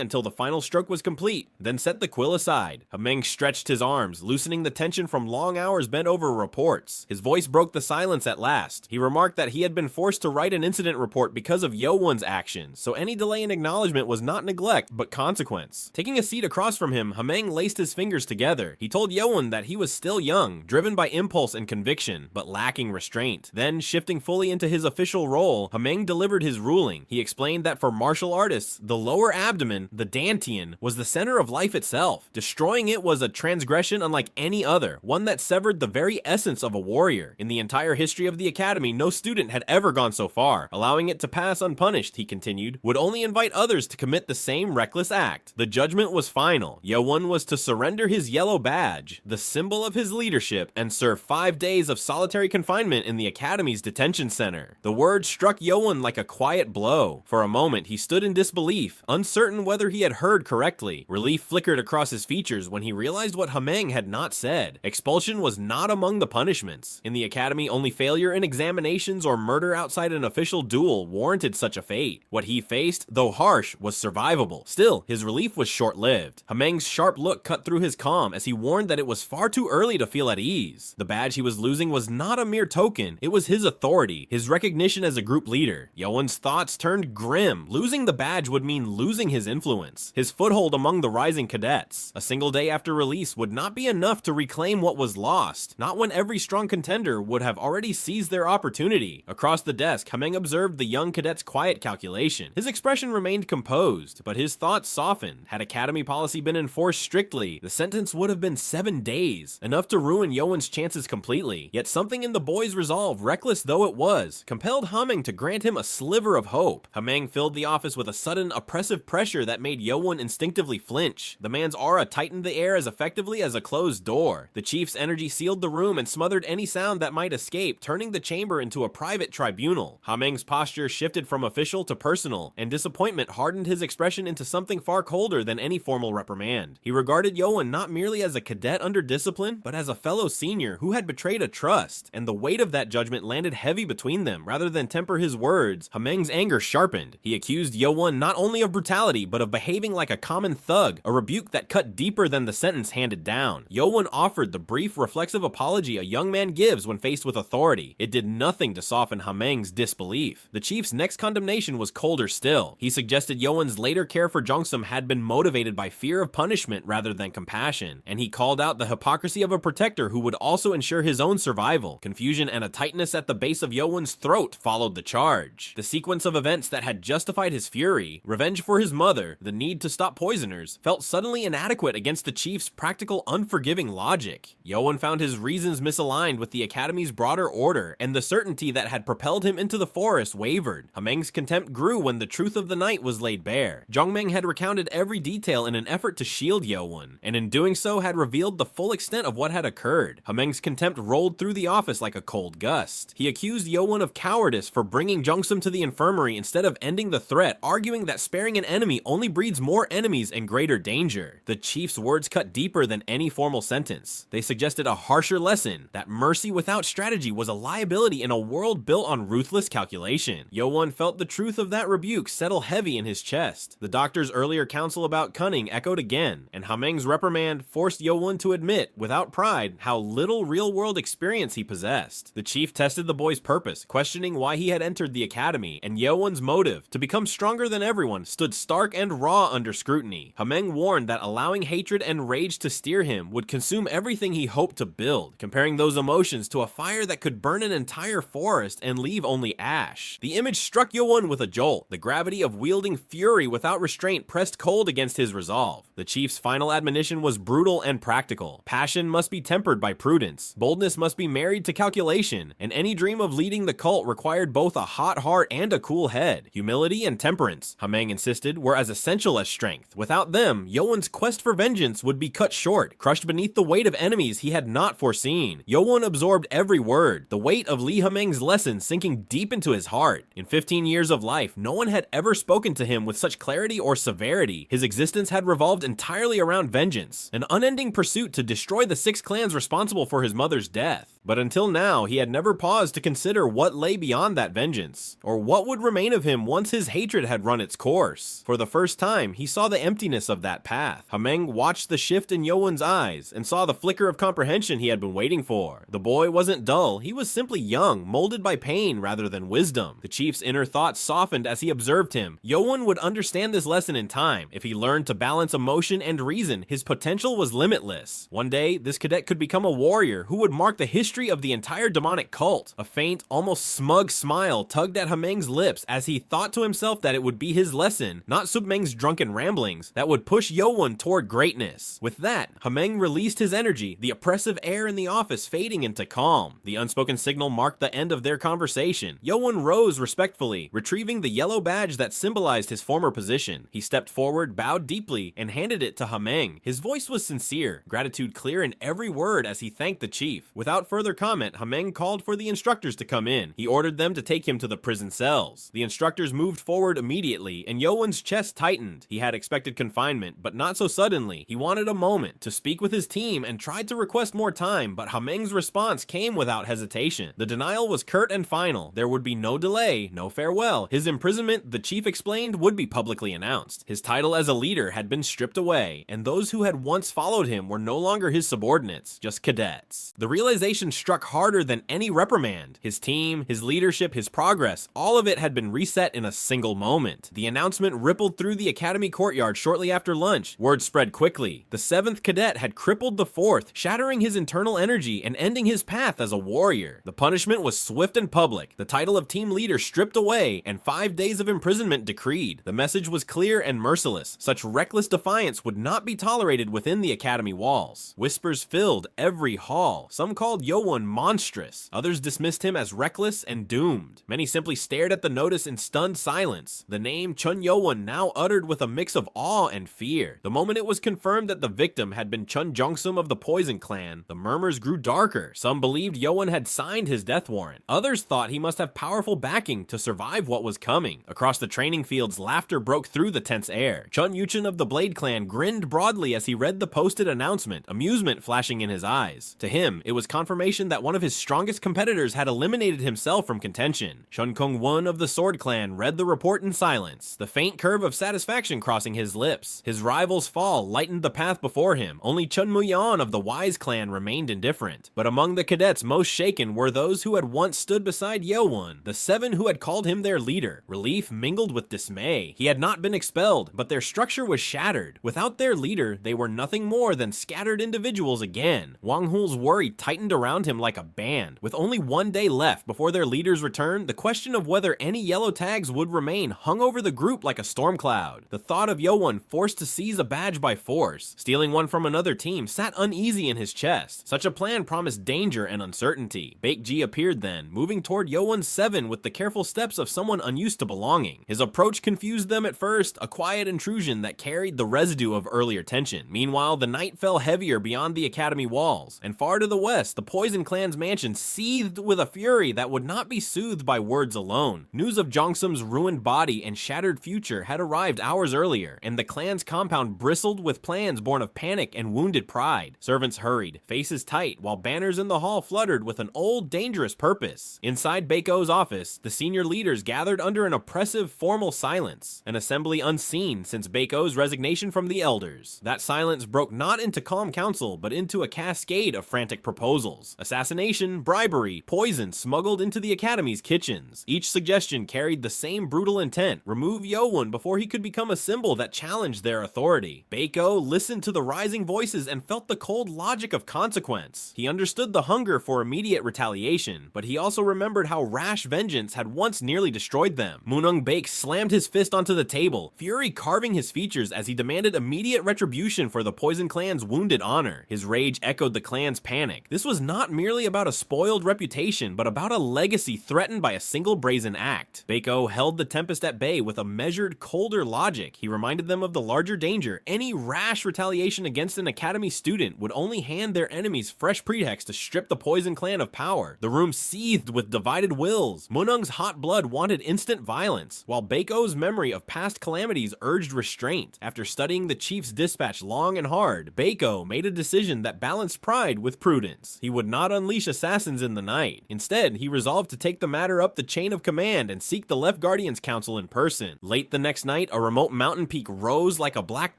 until the final stroke was complete, then set the quill aside. Ha-meng stretched his arms, loosening the tension from long hours bent over reports. His voice broke the silence at last. He remarked that he had been forced to write an incident report because of Yeowun's actions, so any delay in acknowledgement was not neglect, but consequence. Taking a seat across from him, Ha-meng laced his fingers together. He told Yeowun that he was still young, driven by impulse and conviction, but lacking restraint. Then, shifting fully into his official role, Ha-meng delivered his ruling. He explained that for martial artists, the lower abdomen, the dantian, was the center of life itself. Destroying it was a transgression unlike any other, one that severed the very essence of a warrior. In the entire history of the academy, no student had ever gone so far. Allowing it to pass unpunished, he continued, would only invite others to commit the same reckless act. The judgment was final. Yeowun was to surrender his yellow badge, the symbol of his leadership, and serve 5 days of solitary confinement in the academy's detention center. The word struck Yeowun like a quiet blow. For a moment, he stood in disbelief, uncertain whether he had heard correctly. Relief flickered across his features when he realized what Ha-meng had not said. Expulsion was not among the punishments. In the academy, only failure in examinations or murder outside an official duel warranted such a fate. What he faced, though harsh, was survivable. Still, his relief was short-lived. Ha-meng's sharp look cut through his calm as he warned that it was far too early to feel at ease. The badge he was losing was not a mere token, it was his authority, his recognition as a group leader. Yeowun's thoughts turned grim him, losing the badge would mean losing his influence, his foothold among the rising cadets. A single day after release would not be enough to reclaim what was lost, not when every strong contender would have already seized their opportunity. Across the desk, Hameng observed the young cadet's quiet calculation. His expression remained composed, but his thoughts softened. Had Academy policy been enforced strictly, the sentence would have been 7 days, enough to ruin Yeowun's chances completely. Yet something in the boy's resolve, reckless though it was, compelled Hameng to grant him a sliver of hope. Hameng filled the office with a sudden, oppressive pressure that made Yeowun instinctively flinch. The man's aura tightened the air as effectively as a closed door. The chief's energy sealed the room and smothered any sound that might escape, turning the chamber into a private tribunal. Hameng's posture shifted from official to personal, and disappointment hardened his expression into something far colder than any formal reprimand. He regarded Yeowun not merely as a cadet under discipline, but as a fellow senior who had betrayed a trust, and the weight of that judgment landed heavy between them. Rather than temper his words, Hameng's anger sharpened. He accused Yeowun not only of brutality, but of behaving like a common thug, a rebuke that cut deeper than the sentence handed down. Yeowun offered the brief, reflexive apology a young man gives when faced with authority. It did nothing to soften Hameng's disbelief. The chief's next condemnation was colder still. He suggested Yeowun's later care for Jeongsum had been motivated by fear of punishment rather than compassion, and he called out the hypocrisy of a protector who would also ensure his own survival. Confusion and a tightness at the base of Yeowun's throat followed the charge. The sequence of events that had justified his fury, revenge for his mother, the need to stop poisoners, felt suddenly inadequate against the chief's practical, unforgiving logic. Yeowun found his reasons misaligned with the Academy's broader order, and the certainty that had propelled him into the forest wavered. Hameng's contempt grew when the truth of the night was laid bare. Jongmeng had recounted every detail in an effort to shield Yeowun, and in doing so had revealed the full extent of what had occurred. Hameng's contempt rolled through the office like a cold gust. He accused Yeowun of cowardice for bringing Jeongsum to the infirmary instead of ending the threat, arguing that sparing an enemy only breeds more enemies and greater danger. The chief's words cut deeper than any formal sentence. They suggested a harsher lesson, that mercy without strategy was a liability in a world built on ruthless calculation. Yeowun felt the truth of that rebuke settle heavy in his chest. The doctor's earlier counsel about cunning echoed again, and Hameng's reprimand forced Yeowun to admit, without pride, how little real-world experience he possessed. The chief tested the boy's purpose, questioning why he had entered the academy, and Yeowun's motive, to become stronger than everyone, stood stark and raw under scrutiny. Hameng warned that allowing hatred and rage to steer him would consume everything he hoped to build, comparing those emotions to a fire that could burn an entire forest and leave only ash. The image struck Yeowun with a jolt. The gravity of wielding fury without restraint pressed cold against his resolve. The chief's final admonition was brutal and practical. Passion must be tempered by prudence. Boldness must be married to calculation, and any dream of leading the cult required both a hot heart and a cool head. Humility and temperance, Hameng insisted, were as essential as strength. Without them, Yeowun's quest for vengeance would be cut short, crushed beneath the weight of enemies he had not foreseen. Yeowun absorbed every word, the weight of Lee Hameng's lesson sinking deep into his heart. In 15 years of life, no one had ever spoken to him with such clarity or severity. His existence had revolved entirely around vengeance, an unending pursuit to destroy the 6 clans responsible for his mother's death. But until now, he had never paused to consider what lay beyond that vengeance, or what would remain of him once his hatred had run its course. For the first time, he saw the emptiness of that path. Hameng watched the shift in Yeowun's eyes, and saw the flicker of comprehension he had been waiting for. The boy wasn't dull, he was simply young, molded by pain rather than wisdom. The chief's inner thoughts softened as he observed him. Yeowun would understand this lesson in time. If he learned to balance emotion and reason, his potential was limitless. One day, this cadet could become a warrior who would mark the history of the entire demonic cult. A faint, almost smug smile tugged at Hameng's lips as he thought to himself that it would be his lesson, not Submeng's drunken ramblings, that would push Yeowun toward greatness. With that, Hameng released his energy, the oppressive air in the office fading into calm. The unspoken signal marked the end of their conversation. Yeowun rose respectfully, retrieving the yellow badge that symbolized his former position. He stepped forward, bowed deeply, and handed it to Hameng. His voice was sincere, gratitude clear in every word as he thanked the chief. Without further comment, Hameng called for the instructors to come in. He ordered them to take him to the prison cells. The instructors moved forward immediately, and Yeowun's chest tightened. He had expected confinement, but not so suddenly. He wanted a moment to speak with his team and tried to request more time, but Hameng's response came without hesitation. The denial was curt and final. There would be no delay, no farewell. His imprisonment, the chief explained, would be publicly announced. His title as a leader had been stripped away, and those who had once followed him were no longer his subordinates, just cadets. The realization struck harder than any reprimand. His team, his leadership, his progress, all of it had been reset in a single moment. The announcement rippled through the academy courtyard shortly after lunch. Word spread quickly. The 7th cadet had crippled the 4th, shattering his internal energy and ending his path as a warrior. The punishment was swift and public. The title of team leader stripped away and 5 days of imprisonment decreed. The message was clear and merciless. Such reckless defiance would not be tolerated within the academy walls. Whispers filled every hall. Some called Yeowun monstrous. Others dismissed him as reckless and doomed. Many simply stared at the notice in stunned silence. The name Cheon Yeowun now uttered with a mix of awe and fear. The moment it was confirmed that the victim had been Chun Jong-sum of the Poison Clan, the murmurs grew darker. Some believed Yeowun had signed his death warrant. Others thought he must have powerful backing to survive what was coming. Across the training fields, laughter broke through the tense air. Cheon Yeowun of the Blade Clan grinned broadly as he read the posted announcement, amusement flashing in his eyes. To him, it was confirmation that one of his strongest competitors had eliminated himself from contention. Chun Kong-won of the Sword Clan read the report in silence, the faint curve of satisfaction crossing his lips. His rival's fall lightened the path before him. Only Chun Mu-yeon of the Wise Clan remained indifferent. But among the cadets most shaken were those who had once stood beside Yeowun, the 7 who had called him their leader. Relief mingled with dismay. He had not been expelled, but their structure was shattered. Without their leader, they were nothing more than scattered individuals again. Wang Hul's worry tightened around him like a band. With only 1 day left before their leader's return, the question of whether any yellow tags would remain hung over the group like a storm cloud. The thought of Yeowun forced to seize a badge by force, stealing one from another team, sat uneasy in his chest. Such a plan promised danger and uncertainty. Baek-ji appeared then, moving toward Yeowun's 7 with the careful steps of someone unused to belonging. His approach confused them at first, a quiet intrusion that carried the residue of earlier tension. Meanwhile, the night fell heavier beyond the academy walls, and far to the west, the Poison Clan's mansion seethed with a fury that would not be soothed by words alone. News of Jong-sum's ruined body and shattered future had arrived hours earlier, and the clan's compound bristled with plans born of panic and wounded pride. Servants hurried, faces tight, while banners in the hall fluttered with an old, dangerous purpose. Inside Baeko's office, the senior leaders gathered under an oppressive, formal silence, an assembly unseen since Baeko's resignation from the elders. That silence broke not into calm counsel, but into a cascade of frantic proposals. Assassination, bribery, poison smuggled into the academy's kitchens. Each suggestion carried the same brutal intent: remove Yeowun before he could become a symbol that challenged their authority. Baeko listened to the rising voices and felt the cold logic of consequence. He understood the hunger for immediate retaliation, but he also remembered how rash vengeance had once nearly destroyed them. Moonung Baek slammed his fist onto the table, fury carving his features as he demanded immediate retribution for the Poison Clan's wounded honor. His rage echoed the clan's panic. This was not merely about a spoiled reputation, but about a legacy threatened by a single brazen act. Baeko held the tempest at bay with a measured, colder logic. He reminded them of the larger danger. Any rash retaliation against an academy student would only hand their enemies fresh pretext to strip the Poison Clan of power. The room seethed with divided wills. Moonung's hot blood wanted instant violence, while Baeko's memory of past calamities urged restraint. After studying the chief's dispatch long and hard, Baeko made a decision that balanced pride with prudence. He would not unleash assassins in the night. Instead, he resolved to take the matter up the chain of command and seek the Left Guardian's counsel in person. Late the next night, a remote mountain peak rose like a black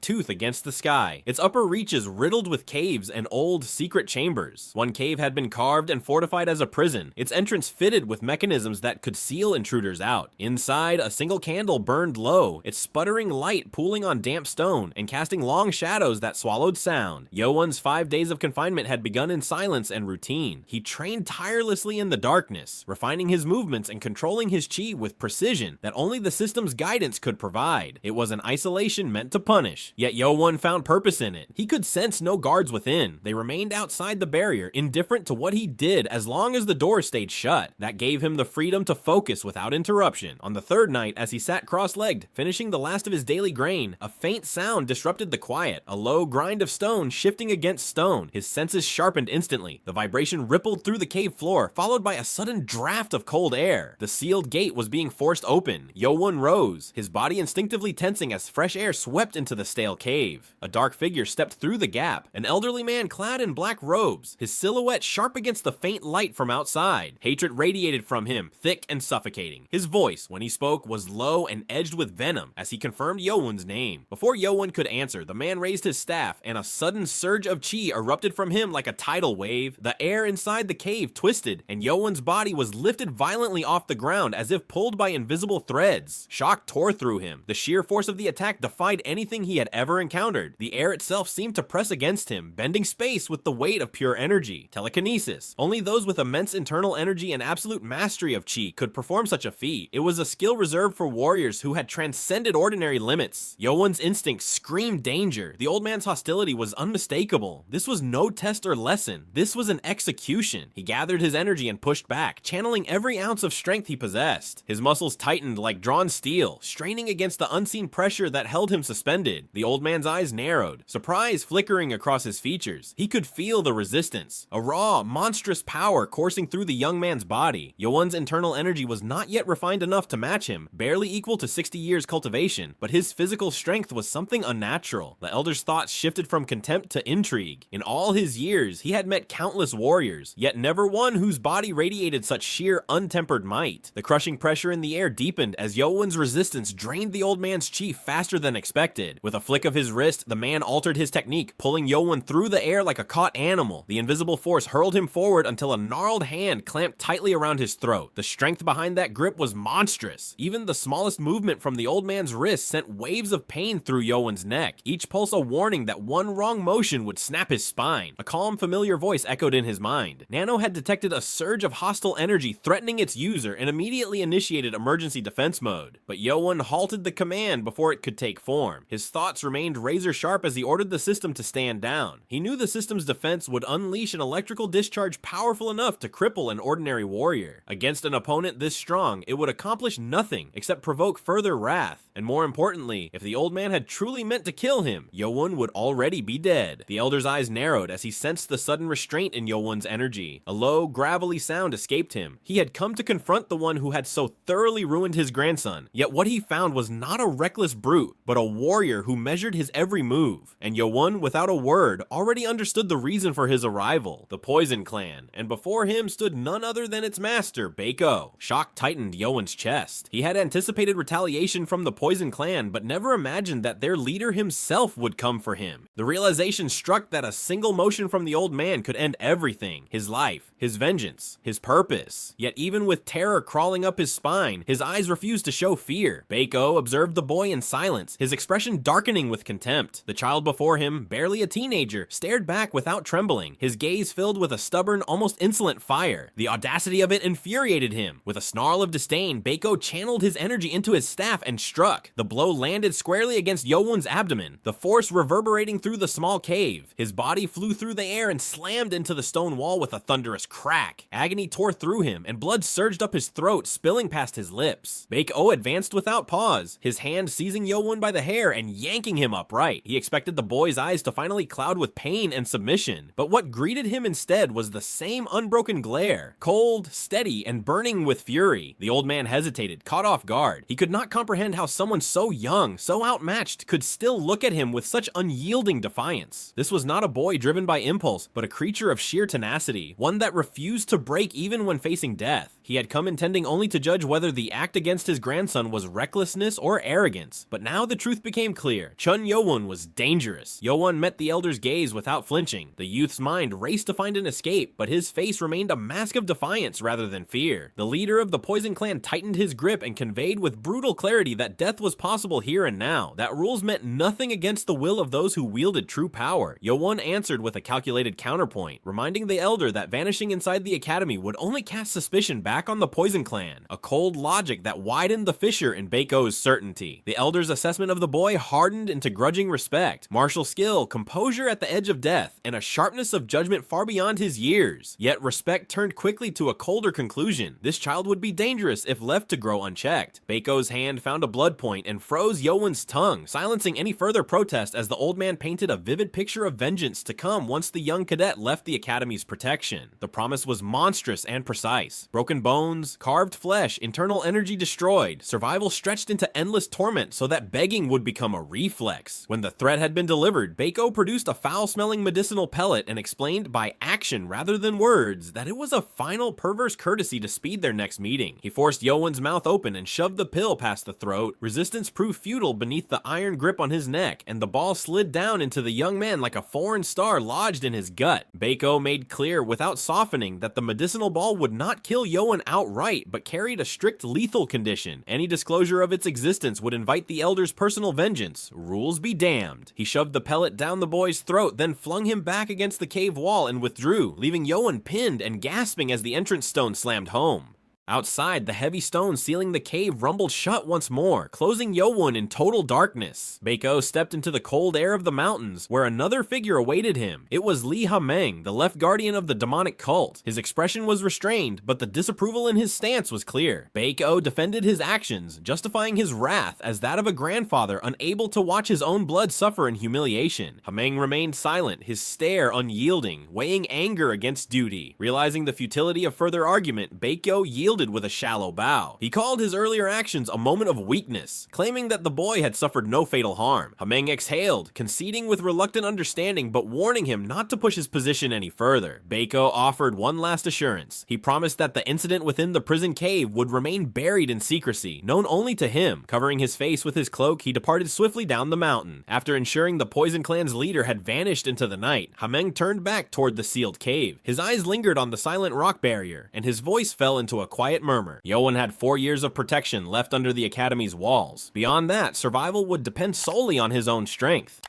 tooth against the sky, its upper reaches riddled with caves and old, secret chambers. One cave had been carved and fortified as a prison, its entrance fitted with mechanisms that could seal intruders out. Inside, a single candle burned low, its sputtering light pooling on damp stone and casting long shadows that swallowed sound. Yeowun's 5 days of confinement had begun in silence and routine. He trained tirelessly in the darkness, refining his movements and controlling his chi with precision that only the system's guidance could provide. It was an isolation meant to punish, yet Yeowun found purpose in it. He could sense no guards within. They remained outside the barrier, indifferent to what he did as long as the door stayed shut. That gave him the freedom to focus without interruption. On the third night, as he sat cross-legged, finishing the last of his daily grain, a faint sound disrupted the quiet, a low grind of stone shifting against stone. His senses sharpened instantly. The vibration rippled through the cave floor, followed by a sudden draft of cold air. The sealed gate was being forced open. Yeowun rose, his body instinctively tensing as fresh air swept into the stale cave. A dark figure stepped through the gap, an elderly man clad in black robes, his silhouette sharp against the faint light from outside. Hatred radiated from him, thick and suffocating. His voice, when he spoke, was low and edged with venom as he confirmed Yeowun's name. Before Yeowun could answer, the man raised his staff, and a sudden surge of chi erupted from him like a tidal wave. The air inside the cave twisted, and Yeowun's body was lifted violently off the ground as if pulled by invisible invisible threads. Shock tore through him. The sheer force of the attack defied anything he had ever encountered. The air itself seemed to press against him, bending space with the weight of pure energy. Telekinesis. Only those with immense internal energy and absolute mastery of chi could perform such a feat. It was a skill reserved for warriors who had transcended ordinary limits. Yeowun's instincts screamed danger. The old man's hostility was unmistakable. This was no test or lesson. This was an execution. He gathered his energy and pushed back, channeling every ounce of strength he possessed. His muscles tightened like drawn steel, straining against the unseen pressure that held him suspended. The old man's eyes narrowed, surprise flickering across his features. He could feel the resistance, a raw, monstrous power coursing through the young man's body. Yeowun's internal energy was not yet refined enough to match him, barely equal to 60 years cultivation, but his physical strength was something unnatural. The elder's thoughts shifted from contempt to intrigue. In all his years, he had met countless warriors, yet never one whose body radiated such sheer, untempered might. The crushing pressure in the air deepened as Yeowun's resistance drained the old man's chi faster than expected. With a flick of his wrist, the man altered his technique, pulling Yeowun through the air like a caught animal. The invisible force hurled him forward until a gnarled hand clamped tightly around his throat. The strength behind that grip was monstrous. Even the smallest movement from the old man's wrist sent waves of pain through Yeowun's neck, each pulse a warning that one wrong motion would snap his spine. A calm, familiar voice echoed in his mind. Nano had detected a surge of hostile energy threatening its user and immediately initiated emergency defense mode. But Yeowun halted the command before it could take form. His thoughts remained razor sharp as he ordered the system to stand down. He knew the system's defense would unleash an electrical discharge powerful enough to cripple an ordinary warrior. Against an opponent this strong, it would accomplish nothing except provoke further wrath. And more importantly, if the old man had truly meant to kill him, Yeowun would already be dead. The elder's eyes narrowed as he sensed the sudden restraint in Yeowun's energy. A low, gravelly sound escaped him. He had come to confront the one who had so thoroughly ruined his grandson, yet what he found was not a reckless brute, but a warrior who measured his every move. And Yeowun, without a word, already understood the reason for his arrival: the Poison Clan, and before him stood none other than its master, Baeko. Shock tightened Yeowun's chest. He had anticipated retaliation from the Poison Clan, but never imagined that their leader himself would come for him. The realization struck that a single motion from the old man could end everything: his life, his vengeance, his purpose. Yet even with terror crawling up his spine, his eyes refused to show fear. Baeko observed the boy in silence, his expression darkening with contempt. The child before him, barely a teenager, stared back without trembling, his gaze filled with a stubborn, almost insolent fire. The audacity of it infuriated him. With a snarl of disdain, Baeko channeled his energy into his staff and struck. The blow landed squarely against Yeowun's abdomen, the force reverberating through the small cave. His body flew through the air and slammed into the stone wall with a thunderous crack. Agony tore through him, and blood surged up his throat, spilling past his lips. Baeko advanced without pause, his hand seizing Yeowun by the hair and yanking him upright. He expected the boy's eyes to finally cloud with pain and submission, but what greeted him instead was the same unbroken glare, cold, steady, and burning with fury. The old man hesitated, caught off guard. He could not comprehend how someone so young, so outmatched, could still look at him with such unyielding defiance. This was not a boy driven by impulse, but a creature of sheer tenacity, one that refused to break even when facing death. He had come intending only to judge whether the act against his grandson was recklessness or arrogance, but now the truth became clear. Cheon Yeowun was dangerous. Yeowun met the elder's gaze without flinching. The youth's mind raced to find an escape, but his face remained a mask of defiance rather than fear. The leader of the Poison Clan tightened his grip and conveyed with brutal clarity that death was possible here and now, that rules meant nothing against the will of those who wielded true power. Yeowun answered with a calculated counterpoint, reminding the elder that vanishing inside the academy would only cast suspicion back on the Poison Clan, a cold logic that widened the fissure in Baeko's certainty. The elder's assessment of the boy hardened into grudging respect, martial skill, composure at the edge of death, and a sharpness of judgment far beyond his years. Yet respect turned quickly to a colder conclusion. This child would be dangerous if left to grow unchecked. Baeko's hand found a blood point and froze Yeowun's tongue, silencing any further protest as the old man painted a vivid picture of vengeance to come once the young cadet left the academy's protection. The promise was monstrous and precise. Broken bones, carved flesh, internal energy destroyed, survival stretched into endless torment so that begging would become a reflex. When the threat had been delivered, Baeko produced a foul-smelling medicinal pellet and explained by action rather than words that it was a final perverse courtesy to speed their next meeting. He forced Yeowun's mouth open and shoved the pill past the throat. Resistance proved futile beneath the iron grip on his neck, and the ball slid down into the young man like a foreign star lodged in his gut. Baeko made clear without softening that the medicinal ball would not kill Yeowun Yeowun outright, but carried a strict lethal condition. Any disclosure of its existence would invite the Elder's personal vengeance. Rules be damned. He shoved the pellet down the boy's throat, then flung him back against the cave wall and withdrew, leaving Yeowun pinned and gasping as the entrance stone slammed home. Outside, the heavy stone sealing the cave rumbled shut once more, closing Yeowun in total darkness. Baeko stepped into the cold air of the mountains, where another figure awaited him. It was Lee Ha-meng, the left guardian of the demonic cult. His expression was restrained, but the disapproval in his stance was clear. Baeko defended his actions, justifying his wrath as that of a grandfather unable to watch his own blood suffer in humiliation. Ha-meng remained silent, his stare unyielding, weighing anger against duty. Realizing the futility of further argument, Baeko yielded with a shallow bow. He called his earlier actions a moment of weakness, claiming that the boy had suffered no fatal harm. Ha-meng exhaled, conceding with reluctant understanding but warning him not to push his position any further. Baeko offered one last assurance. He promised that the incident within the prison cave would remain buried in secrecy, known only to him. Covering his face with his cloak, he departed swiftly down the mountain. After ensuring the Poison Clan's leader had vanished into the night, Ha-meng turned back toward the sealed cave. His eyes lingered on the silent rock barrier, and his voice fell into a quiet murmur. Yeowun had 4 years of protection left under the academy's walls. Beyond that, survival would depend solely on his own strength.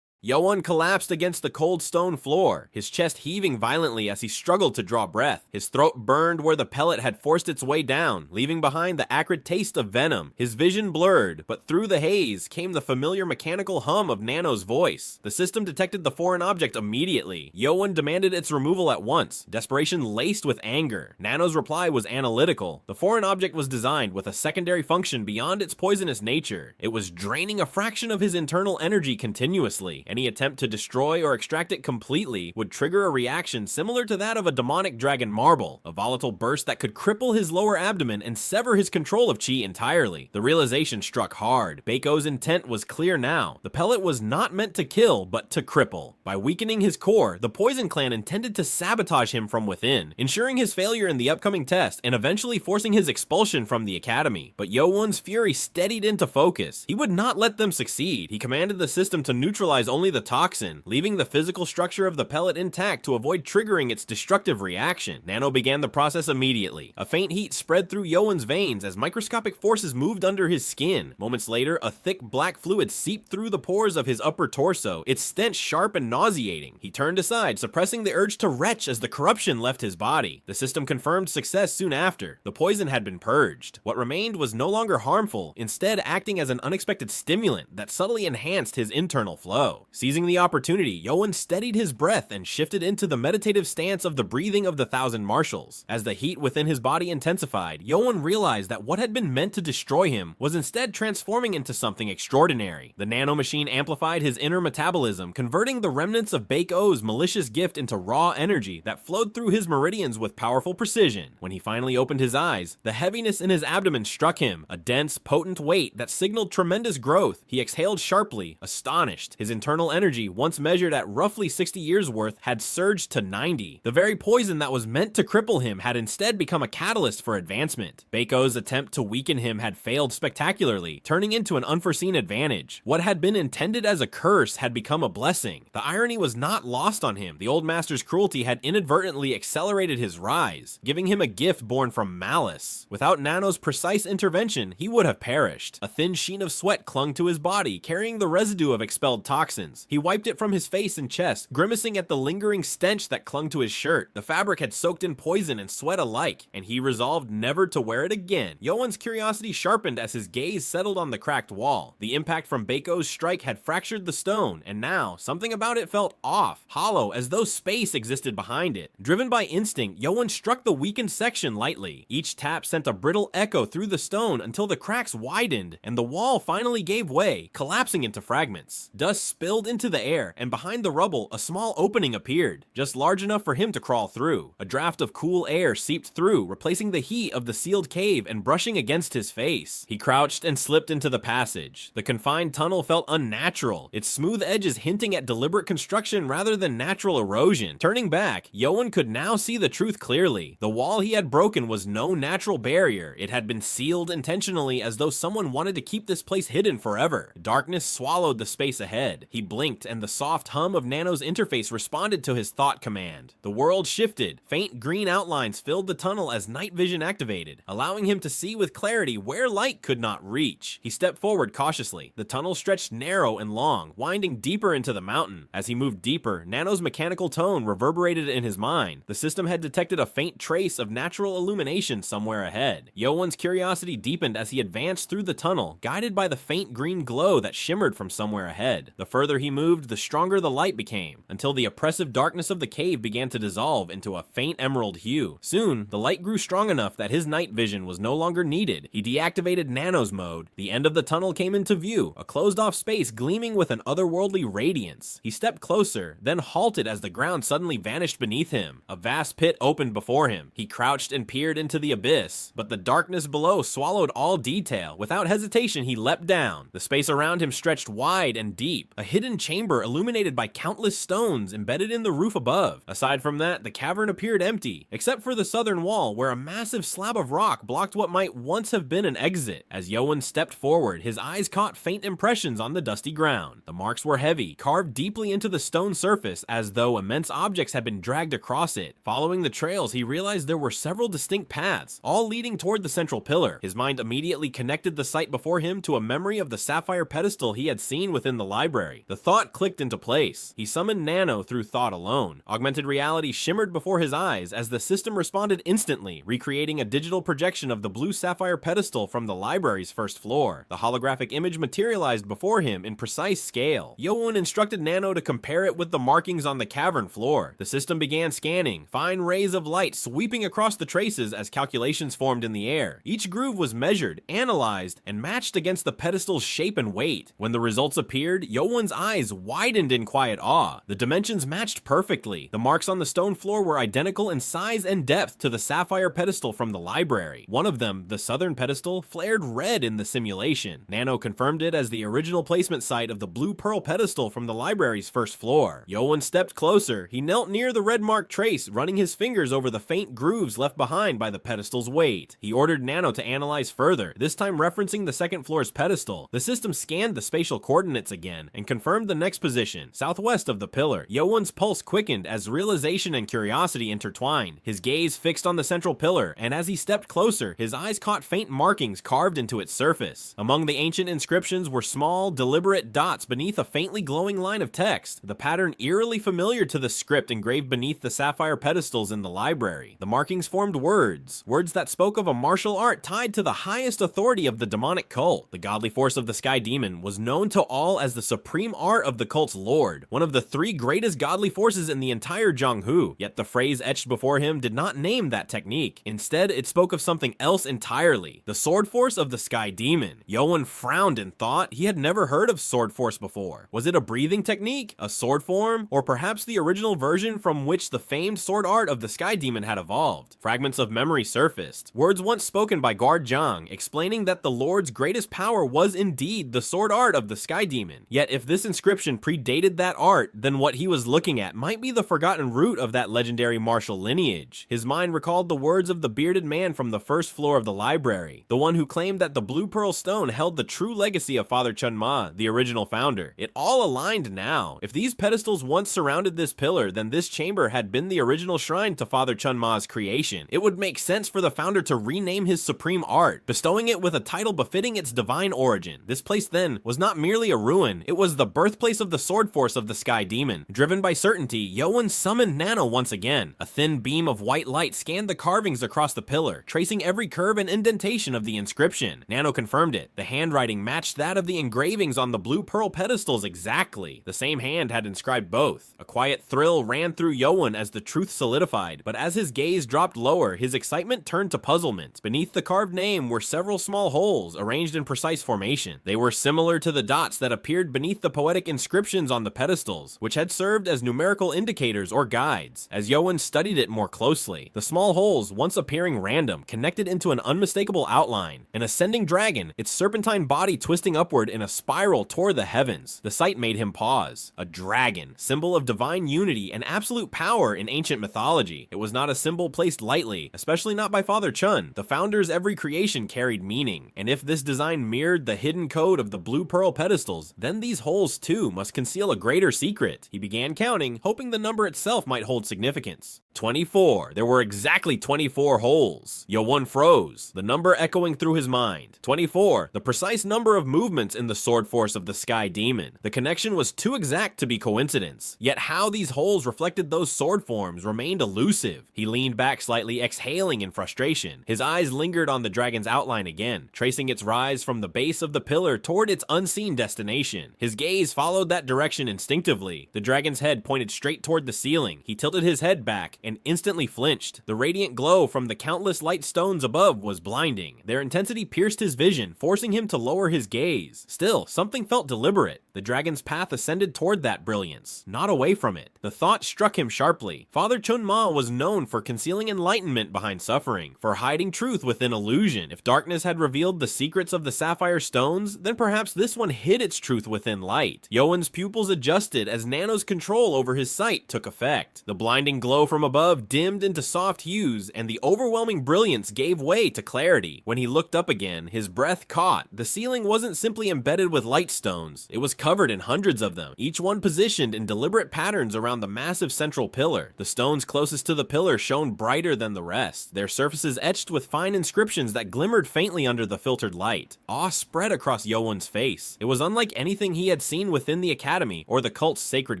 Yeowun collapsed against the cold stone floor, his chest heaving violently as he struggled to draw breath. His throat burned where the pellet had forced its way down, leaving behind the acrid taste of venom. His vision blurred, but through the haze came the familiar mechanical hum of Nano's voice. The system detected the foreign object immediately. Yeowun demanded its removal at once, desperation laced with anger. Nano's reply was analytical. The foreign object was designed with a secondary function beyond its poisonous nature. It was draining a fraction of his internal energy continuously. Any attempt to destroy or extract it completely would trigger a reaction similar to that of a demonic dragon marble, a volatile burst that could cripple his lower abdomen and sever his control of chi entirely. The realization struck hard. Baeko's intent was clear now. The pellet was not meant to kill, but to cripple. By weakening his core, the Poison Clan intended to sabotage him from within, ensuring his failure in the upcoming test and eventually forcing his expulsion from the academy. But Yeowun's fury steadied into focus. He would not let them succeed. He commanded the system to neutralize only the toxin, leaving the physical structure of the pellet intact to avoid triggering its destructive reaction. Nano began the process immediately. A faint heat spread through Yeowun's veins as microscopic forces moved under his skin. Moments later, a thick black fluid seeped through the pores of his upper torso, its stench sharp and nauseating. He turned aside, suppressing the urge to retch as the corruption left his body. The system confirmed success soon after. The poison had been purged. What remained was no longer harmful, instead acting as an unexpected stimulant that subtly enhanced his internal flow. Seizing the opportunity, Yeowun steadied his breath and shifted into the meditative stance of the breathing of the Thousand Marshals. As the heat within his body intensified, Yeowun realized that what had been meant to destroy him was instead transforming into something extraordinary. The Nano Machine amplified his inner metabolism, converting the remnants of Baeko's malicious gift into raw energy that flowed through his meridians with powerful precision. When he finally opened his eyes, the heaviness in his abdomen struck him, a dense, potent weight that signaled tremendous growth. He exhaled sharply, astonished. His internal energy, once measured at roughly 60 years worth, had surged to 90. The very poison that was meant to cripple him had instead become a catalyst for advancement. Baeko's attempt to weaken him had failed spectacularly, turning into an unforeseen advantage. What had been intended as a curse had become a blessing. The irony was not lost on him. The old master's cruelty had inadvertently accelerated his rise, giving him a gift born from malice. Without Nano's precise intervention, he would have perished. A thin sheen of sweat clung to his body, carrying the residue of expelled toxins. He wiped it from his face and chest, grimacing at the lingering stench that clung to his shirt. The fabric had soaked in poison and sweat alike, and he resolved never to wear it again. Yeowun's curiosity sharpened as his gaze settled on the cracked wall. The impact from Baeko's strike had fractured the stone, and now, something about it felt off, hollow, as though space existed behind it. Driven by instinct, Yeowun struck the weakened section lightly. Each tap sent a brittle echo through the stone until the cracks widened, and the wall finally gave way, collapsing into fragments. Dust spilled into the air, and behind the rubble, a small opening appeared, just large enough for him to crawl through. A draft of cool air seeped through, replacing the heat of the sealed cave and brushing against his face. He crouched and slipped into the passage. The confined tunnel felt unnatural, its smooth edges hinting at deliberate construction rather than natural erosion. Turning back, Yeowun could now see the truth clearly. The wall he had broken was no natural barrier. It had been sealed intentionally as though someone wanted to keep this place hidden forever. Darkness swallowed the space ahead. He blinked, and the soft hum of Nano's interface responded to his thought command. The world shifted. Faint green outlines filled the tunnel as night vision activated, allowing him to see with clarity where light could not reach. He stepped forward cautiously. The tunnel stretched narrow and long, winding deeper into the mountain. As he moved deeper, Nano's mechanical tone reverberated in his mind. The system had detected a faint trace of natural illumination somewhere ahead. Yeowun's curiosity deepened as he advanced through the tunnel, guided by the faint green glow that shimmered from somewhere ahead. The further he moved, the stronger the light became, until the oppressive darkness of the cave began to dissolve into a faint emerald hue. Soon, the light grew strong enough that his night vision was no longer needed. He deactivated Nano's mode. The end of the tunnel came into view, a closed-off space gleaming with an otherworldly radiance. He stepped closer, then halted as the ground suddenly vanished beneath him. A vast pit opened before him. He crouched and peered into the abyss, but the darkness below swallowed all detail. Without hesitation, he leapt down. The space around him stretched wide and deep, a hidden chamber illuminated by countless stones embedded in the roof above. Aside from that, the cavern appeared empty, except for the southern wall, where a massive slab of rock blocked what might once have been an exit. As Yeowun stepped forward, his eyes caught faint impressions on the dusty ground. The marks were heavy, carved deeply into the stone surface as though immense objects had been dragged across it. Following the trails, he realized there were several distinct paths, all leading toward the central pillar. His mind immediately connected the sight before him to a memory of the sapphire pedestal he had seen within the library. The thought clicked into place. He summoned Nano through thought alone. Augmented reality shimmered before his eyes as the system responded instantly, recreating a digital projection of the blue sapphire pedestal from the library's first floor. The holographic image materialized before him in precise scale. Yeowun instructed Nano to compare it with the markings on the cavern floor. The system began scanning, fine rays of light sweeping across the traces as calculations formed in the air. Each groove was measured, analyzed, and matched against the pedestal's shape and weight. When the results appeared, Yeowun's eyes widened in quiet awe. The dimensions matched perfectly. The marks on the stone floor were identical in size and depth to the sapphire pedestal from the library. One of them, the southern pedestal, flared red in the simulation. Nano confirmed it as the original placement site of the blue pearl pedestal from the library's first floor. Yeowun stepped closer. He knelt near the red mark trace, running his fingers over the faint grooves left behind by the pedestal's weight. He ordered Nano to analyze further, this time referencing the second floor's pedestal. The system scanned the spatial coordinates again and confirmed the next position, southwest of the pillar. Yeowun's pulse quickened as realization and curiosity intertwined. His gaze fixed on the central pillar, and as he stepped closer, his eyes caught faint markings carved into its surface. Among the ancient inscriptions were small, deliberate dots beneath a faintly glowing line of text, the pattern eerily familiar to the script engraved beneath the sapphire pedestals in the library. The markings formed words that spoke of a martial art tied to the highest authority of the demonic cult. The godly force of the Sky Demon was known to all as the supreme art of the cult's lord, one of the three greatest godly forces in the entire Jonghu. Yet the phrase etched before him did not name that technique. Instead, it spoke of something else entirely, the sword force of the Sky Demon. Yeowun frowned in thought. He had never heard of sword force before. Was it a breathing technique, a sword form, or perhaps the original version from which the famed sword art of the Sky Demon had evolved? Fragments of memory surfaced, words once spoken by Guard Zhang, explaining that the Lord's greatest power was indeed the sword art of the Sky Demon. Yet if this inscription predated that art, then what he was looking at might be the forgotten root of that legendary martial lineage. His mind recalled the words of the bearded man from the first floor of the library, the one who claimed that the blue pearl stone held the true legacy of Father Chun Ma, the original founder. It all aligned now. If these pedestals once surrounded this pillar, then this chamber had been the original shrine to Father Chun Ma's creation. It would make sense for the founder to rename his supreme art, bestowing it with a title befitting its divine origin. This place then was not merely a ruin, it was the birthplace of the sword force of the Sky Demon. Driven by certainty, Yeowun summoned Nano once again. A thin beam of white light scanned the carvings across the pillar, tracing every curve and indentation of the inscription. Nano confirmed it. The handwriting matched that of the engravings on the blue pearl pedestals exactly. The same hand had inscribed both. A quiet thrill ran through Yeowun as the truth solidified, but as his gaze dropped lower, his excitement turned to puzzlement. Beneath the carved name were several small holes, arranged in precise formation. They were similar to the dots that appeared beneath the poetic inscriptions on the pedestals, which had served as numerical indicators or guides. As Yeowun studied it more closely, the small holes, once appearing random, connected into an unmistakable outline. An ascending dragon, its serpentine body twisting upward in a spiral toward the heavens. The sight made him pause. A dragon, symbol of divine unity and absolute power in ancient mythology. It was not a symbol placed lightly, especially not by Father Chun. The founder's every creation carried meaning, and if this design mirrored the hidden code of the blue pearl pedestals, then these holes plus 2 must conceal a greater secret. He began counting, hoping the number itself might hold significance. 24. There were exactly 24 holes. Yeowun froze, the number echoing through his mind. 24. The precise number of movements in the sword force of the Sky Demon. The connection was too exact to be coincidence. Yet how these holes reflected those sword forms remained elusive. He leaned back slightly, exhaling in frustration. His eyes lingered on the dragon's outline again, tracing its rise from the base of the pillar toward its unseen destination. His gaze followed that direction instinctively. The dragon's head pointed straight toward the ceiling. He tilted his head back and instantly flinched. The radiant glow from the countless light stones above was blinding. Their intensity pierced his vision, forcing him to lower his gaze. Still, something felt deliberate. The dragon's path ascended toward that brilliance, not away from it. The thought struck him sharply. Father Chun Ma was known for concealing enlightenment behind suffering, for hiding truth within illusion. If darkness had revealed the secrets of the sapphire stones, then perhaps this one hid its truth within light. Yeowun's pupils adjusted as Nano's control over his sight took effect. The blinding glow from above dimmed into soft hues, and the overwhelming brilliance gave way to clarity. When he looked up again, his breath caught. The ceiling wasn't simply embedded with light stones. It was covered in hundreds of them, each one positioned in deliberate patterns around the massive central pillar. The stones closest to the pillar shone brighter than the rest, their surfaces etched with fine inscriptions that glimmered faintly under the filtered light. Awe spread across Yeowun's face. It was unlike anything he had seen within the academy or the cult's sacred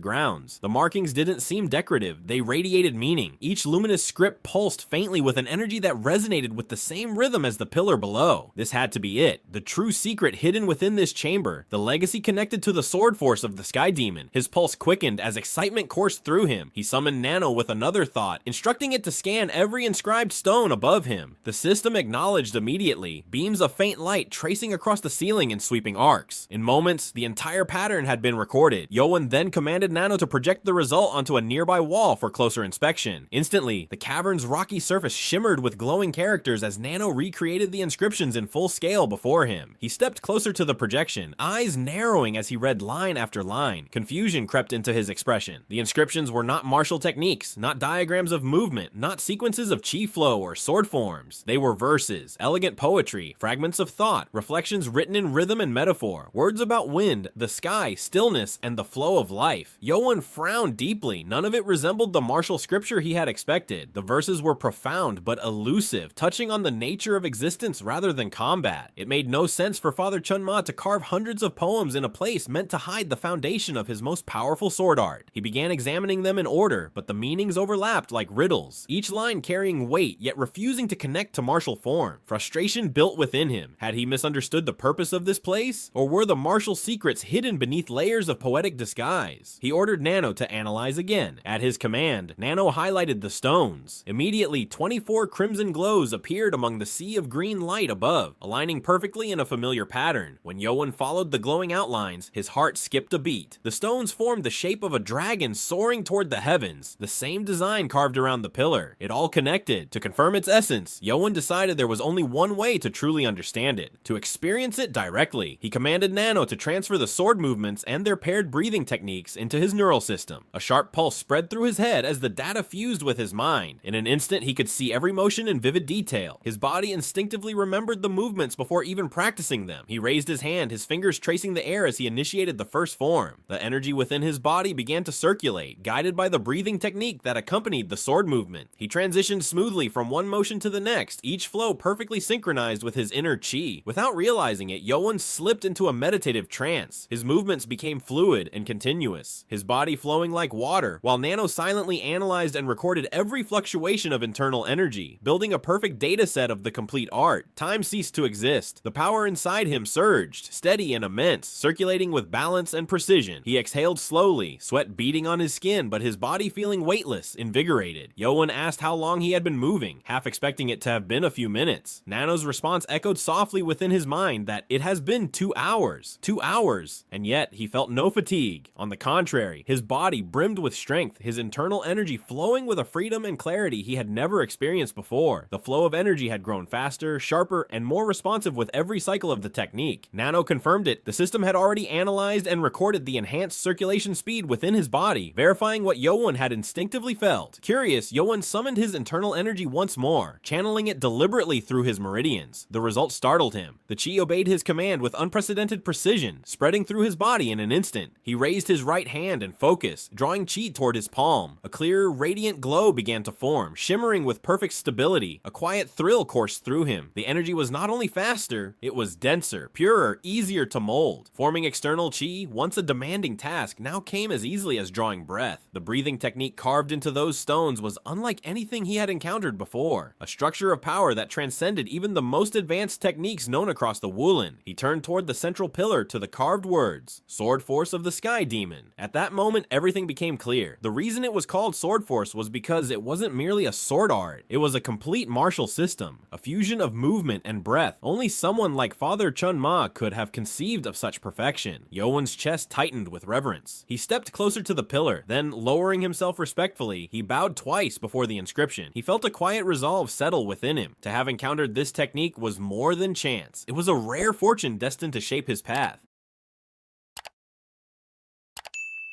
grounds. The markings didn't seem decorative, they radiated meaning. Each luminous script pulsed faintly with an energy that resonated with the same rhythm as the pillar below. This had to be it, the true secret hidden within this chamber, the legacy connected to the sword force of the Sky Demon. His pulse quickened as excitement coursed through him. He summoned Nano with another thought, instructing it to scan every inscribed stone above him. The system acknowledged immediately, beams of faint light tracing across the ceiling in sweeping arcs. In moments, the entire pattern had been recorded. Yeowun then commanded Nano to project the result onto a nearby wall for closer inspection. Instantly, the cavern's rocky surface shimmered with glowing characters as Nano recreated the inscriptions in full scale before him. He stepped closer to the projection, eyes narrowing as he read line after line. Confusion crept into his expression. The inscriptions were not martial techniques, not diagrams of movement, not sequences of chi flow or sword forms. They were verses, elegant poetry, fragments of thought, reflections written in rhythm and metaphor, words about wind, the sky, stillness, and the flow of life. Yeowun frowned deeply. None of it resembled the martial scripture he had expected. The verses were profound but elusive, touching on the nature of existence rather than combat. It made no sense for Father Chun Ma to carve hundreds of poems in a place meant to hide the foundation of his most powerful sword art. He began examining them in order, but the meanings overlapped like riddles, each line carrying weight yet refusing to connect to martial form. Frustration built within him. Had he misunderstood the purpose of this place? Or were the martial secrets hidden beneath layers of poetic disguise? He ordered Nano to analyze again. At his command, Nano highlighted the stones. Immediately, 24 crimson glows appeared among the sea of green light above, aligning perfectly in a familiar pattern. When Yeowun followed the glowing outlines, his heart skipped a beat. The stones formed the shape of a dragon soaring toward the heavens, the same design carved around the pillar. It all connected. To confirm its essence, Yeowun decided there was only one way to truly understand it, to experience it directly. He commanded Nano to transfer the sword movements and their paired breathing techniques into his neural system. A sharp pulse spread through his head as the data fused with his mind. In an instant, he could see every motion in vivid detail. His body instinctively remembered the movements before even practicing them. He raised his hand, his fingers tracing the air as he initiated the first form. The energy within his body began to circulate, guided by the breathing technique that accompanied the sword movement. He transitioned smoothly from one motion to the next, each flow perfectly synchronized with his inner chi. Without realizing it, Yeowun slipped into a meditative trance. His movements became fluid and continuous, his body flowing like water, while Nano silently analyzed and recorded every fluctuation of internal energy, building a perfect data set of the complete art. Time ceased to exist. The power inside him surged, steady and immense, circulating with balance and precision. He exhaled slowly, sweat beading on his skin, but his body feeling weightless, invigorated. Yeowun asked how long he had been moving, half expecting it to have been a few minutes. Nano's response echoed softly within his mind that it has been 2 hours. 2 hours. And yet, he felt no fatigue. On the contrary, his body brimmed with strength, his internal energy flowing flowing with a freedom and clarity he had never experienced before. The flow of energy had grown faster, sharper, and more responsive with every cycle of the technique. Nano confirmed it. The system had already analyzed and recorded the enhanced circulation speed within his body, verifying what Yeowun had instinctively felt. Curious, Yeowun summoned his internal energy once more, channeling it deliberately through his meridians. The result startled him. The chi obeyed his command with unprecedented precision, spreading through his body in an instant. He raised his right hand and focused, drawing chi toward his palm. A clear, radiant glow began to form, shimmering with perfect stability. A quiet thrill coursed through him. The energy was not only faster, it was denser, purer, easier to mold. Forming external chi, once a demanding task, now came as easily as drawing breath. The breathing technique carved into those stones was unlike anything he had encountered before, a structure of power that transcended even the most advanced techniques known across the Wulin. He turned toward the central pillar to the carved words, Sword Force of the Sky Demon. At that moment, everything became clear. The reason it was called Sword Force was because it wasn't merely a sword art, it was a complete martial system, a fusion of movement and breath. Only someone like Father Chun Ma could have conceived of such perfection. Yeowun's chest tightened with reverence. He stepped closer to the pillar, then lowering himself respectfully, he bowed twice before the inscription. He felt a quiet resolve settle within him. To have encountered this technique was more than chance. It was a rare fortune destined to shape his path.